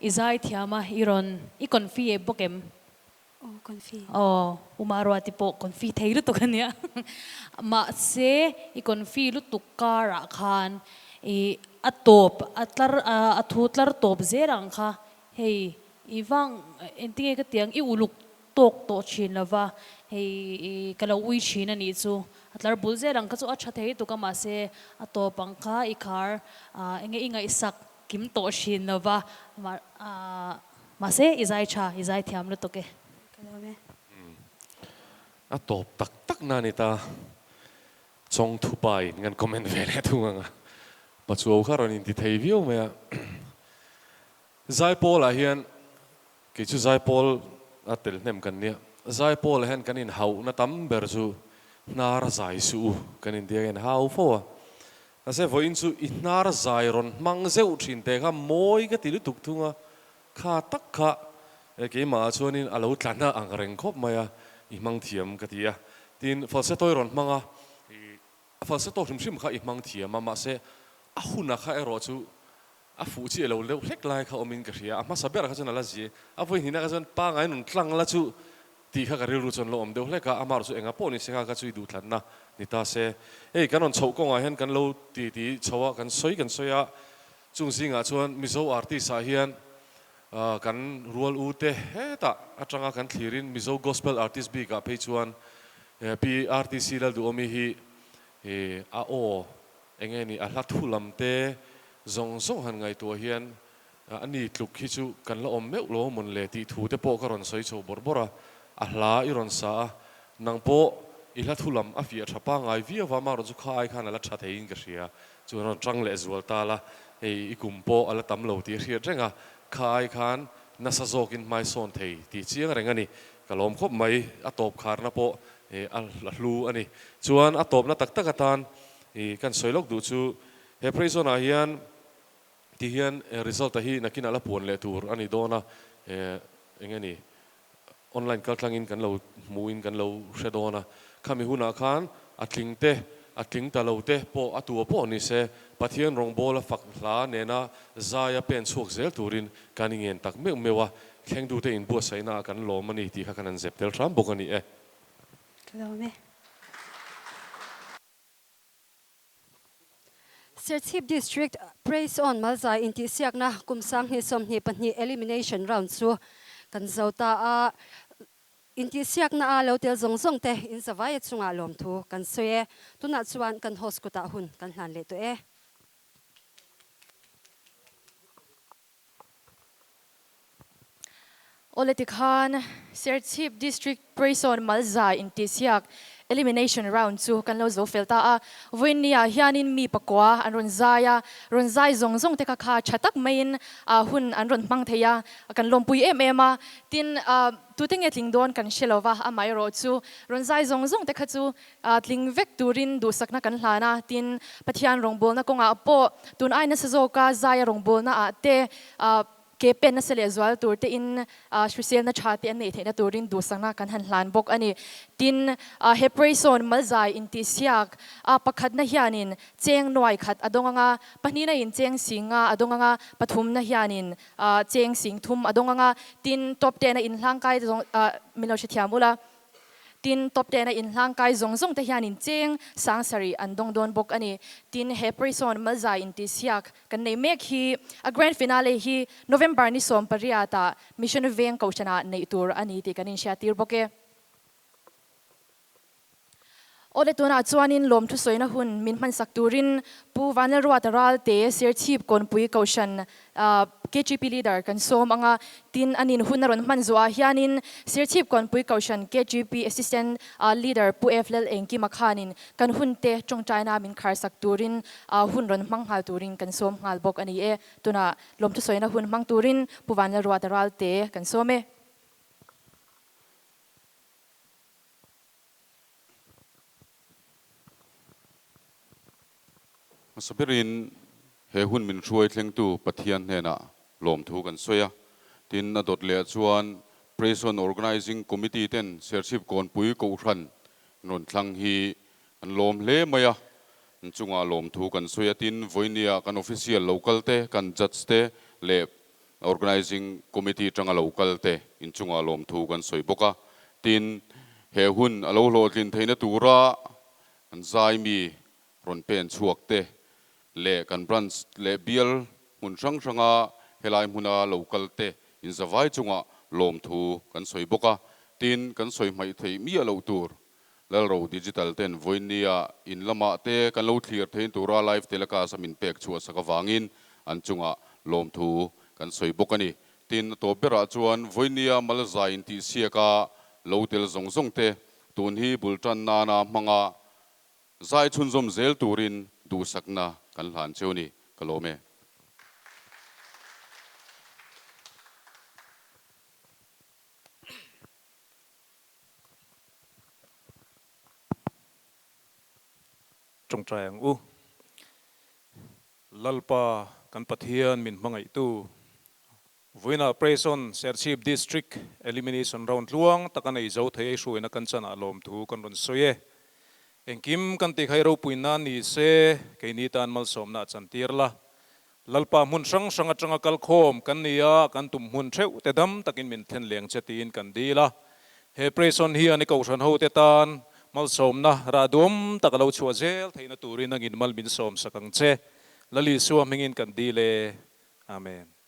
izai thiama iron I konfi e bokem Oh, confused. Umaro ati po konfi theilu to kanya ma se I konfi lu tukara khan I atop athutlar top zerang kha hei iwang entinge ka tiang I uluk tok to chin lava hei kala ui chin ani chu atlar bulze rang ka chu acha thei to ka ma se atopang kha I khar enge inga isak kim to chin lava ma se izai thiam lu to ke atop tak na ni ta chong thu pai ngan comment vele thunga pachuo kharon in ti thei view me zai pol a hian ke chu zai pol atel nem kan nia zai pol hen kan in hau na tam ber chu nar zai su kan in dia en hau fo ase voin chu inar zai ron mang zeu thin te kha moi ka ti lu tuk thunga kha tak kha ke ma chuanin alo tlana ang reng khop maya I mang thiam ka tia tin falsetto ron manga falsetto hrim kha I mang thiam ma se a huna kha ero chu a fu chi lo le hlek lai kha omin ka ria ma saber kha chon ala ji a voi hina ka chon pa ngai nun tlang la chu ti kha ka ri ru chon lo om deuh hlek ka amar chu enga poni se ka chui du thlan na ni ta se ei kan on chho ko nga hen kan lo ti chowa kan soya chung singa chuan mizo artist a hian kan rual u te heta atanga kan thlirin mizo gospel artist bi ka pe chuan pi artist lal du omi hi a o engeni a hlathulam te zong han ngai to hian ani tluk hi chu kan la om meu lo mun le ti thu te po ka ron soi cho borbora a hla i ron sa nang po i hlathulam a fi a thapa ngai vi wa ma ro chu khai khan ala tha thein ka ria chu ron tang le zual ta la i kumpo ala tam lo ti ria renga khai khan na sa zokin mai son thei ti chiang renga ni kalom khop mai a top khar na po al hlu ani chuan a top na tak tak atan kan soilok du chu he praise na hian ti hian result hi nakin ala pon le tur ani dona engeni online kaltlangin kan lo muin kan lo shedona khami huna khan atling ta lo te po atu po ni se pathian rong bola fak hla nena zaya pen chuak zel turin kaningen tak mewa kheng du te in bu saina kan lo mani ti kha kanan zep tel tram bokani Serchhip District praise on malza inti siak na kumsang hi som hi panhi elimination round chu kan zauta a inti siak na a lo tel zong te in zawai chunga lom thu kan soye tuna chuan kan hoskuta hun kan hlan le to Oletikhan Serchhip District praise on malza inti siak elimination round chu kan lo zo felta a voinia hianin mi pakwa an ron zai zong te kha chatak main hun an ron mang theya kan lompui em a tin tu teng etling don kan shelova a mai ro chu ron zai zong te kha chu tling vek turin du sakna kan hlana tin pathian rong bol na konga po tun ai na sazoka zai rong bol na a te ke pen na sele zwal tur te in srisel na chati an nei theina turin du sangna kan han hlan bok ani tin he praison malzai inti siak pakhat na hianin cheng noi khat adonga panina in cheng singa adonga pathum na hianin cheng sing thum adonga tin top 10 na in hlangkai milo chithiamula tin top 10 na in hlangkai zong te hianin cheng sangsari andong don bok ani tin he praison malzai inti siak kan nei mek hi a grand finale hi November ni som pariata mission veng kauchana nei tur ani ti kanin shatir boke ole tuna chuanin lom thu soina hun min man sakturin pu vanal ruataral te Serchhip Kawnpui Kohhran KGP leader kan som anga tin anin hunaron man zuwa hianin Serchhip Kawnpui Kohhran KGP assistant leader pu FLL engki makhanin kan hunte chong China min khar sakturin hunron manghal turin kan som ngal bok ani tuna lom thu soina hun mang turin pu vanal ruataral te kan some sabirin he hun min ruai thleng tu pathian hena lom thu kan soya tin na dot le chuan praison organizing committee ten Serchhip Kawnpui Kohhran non thlang hi an lom hle maya chunga lom thu kan soya tin voinia kan official local te kan judge te le organizing committee tanga local te in chunga lom thu kan soi boka tin he hun alo lo tlin theina tura an zai mi ron pen chuak te le kan branch le bial mun ranga helai muna local te in zawai chunga lom thu kan soi boka tin kan soi mai thei mi alo tur Lalro digital ten voinia in lama te kan lo clear thein tura live telecast amin pek chua saka wangin an chunga lom thu kan soi bokani tin to bera chuan voinia malzain ti siaka lotel zong te tun hi bultan nana manga zai chunzom zel turin du sakna kan hlan cheu ni kalome trong trang u lalpa kan pathian min mangai tu voina praison Serchhip District elimination round luang takanai zo thei suina kan chana lom thu kan ron soye engkim kan ti khairo puina ni se keini tan mal somna chantirla lalpa mun sang sanga changa kal khom kan nia kan tum hun theu te dam takin min thlen leng chatin kan dila he preson hi ani Kohhran ho te tan mal som na ra dum takalo chua zel theina turin angin mal min som sakang che lali suam hingin kan dile amen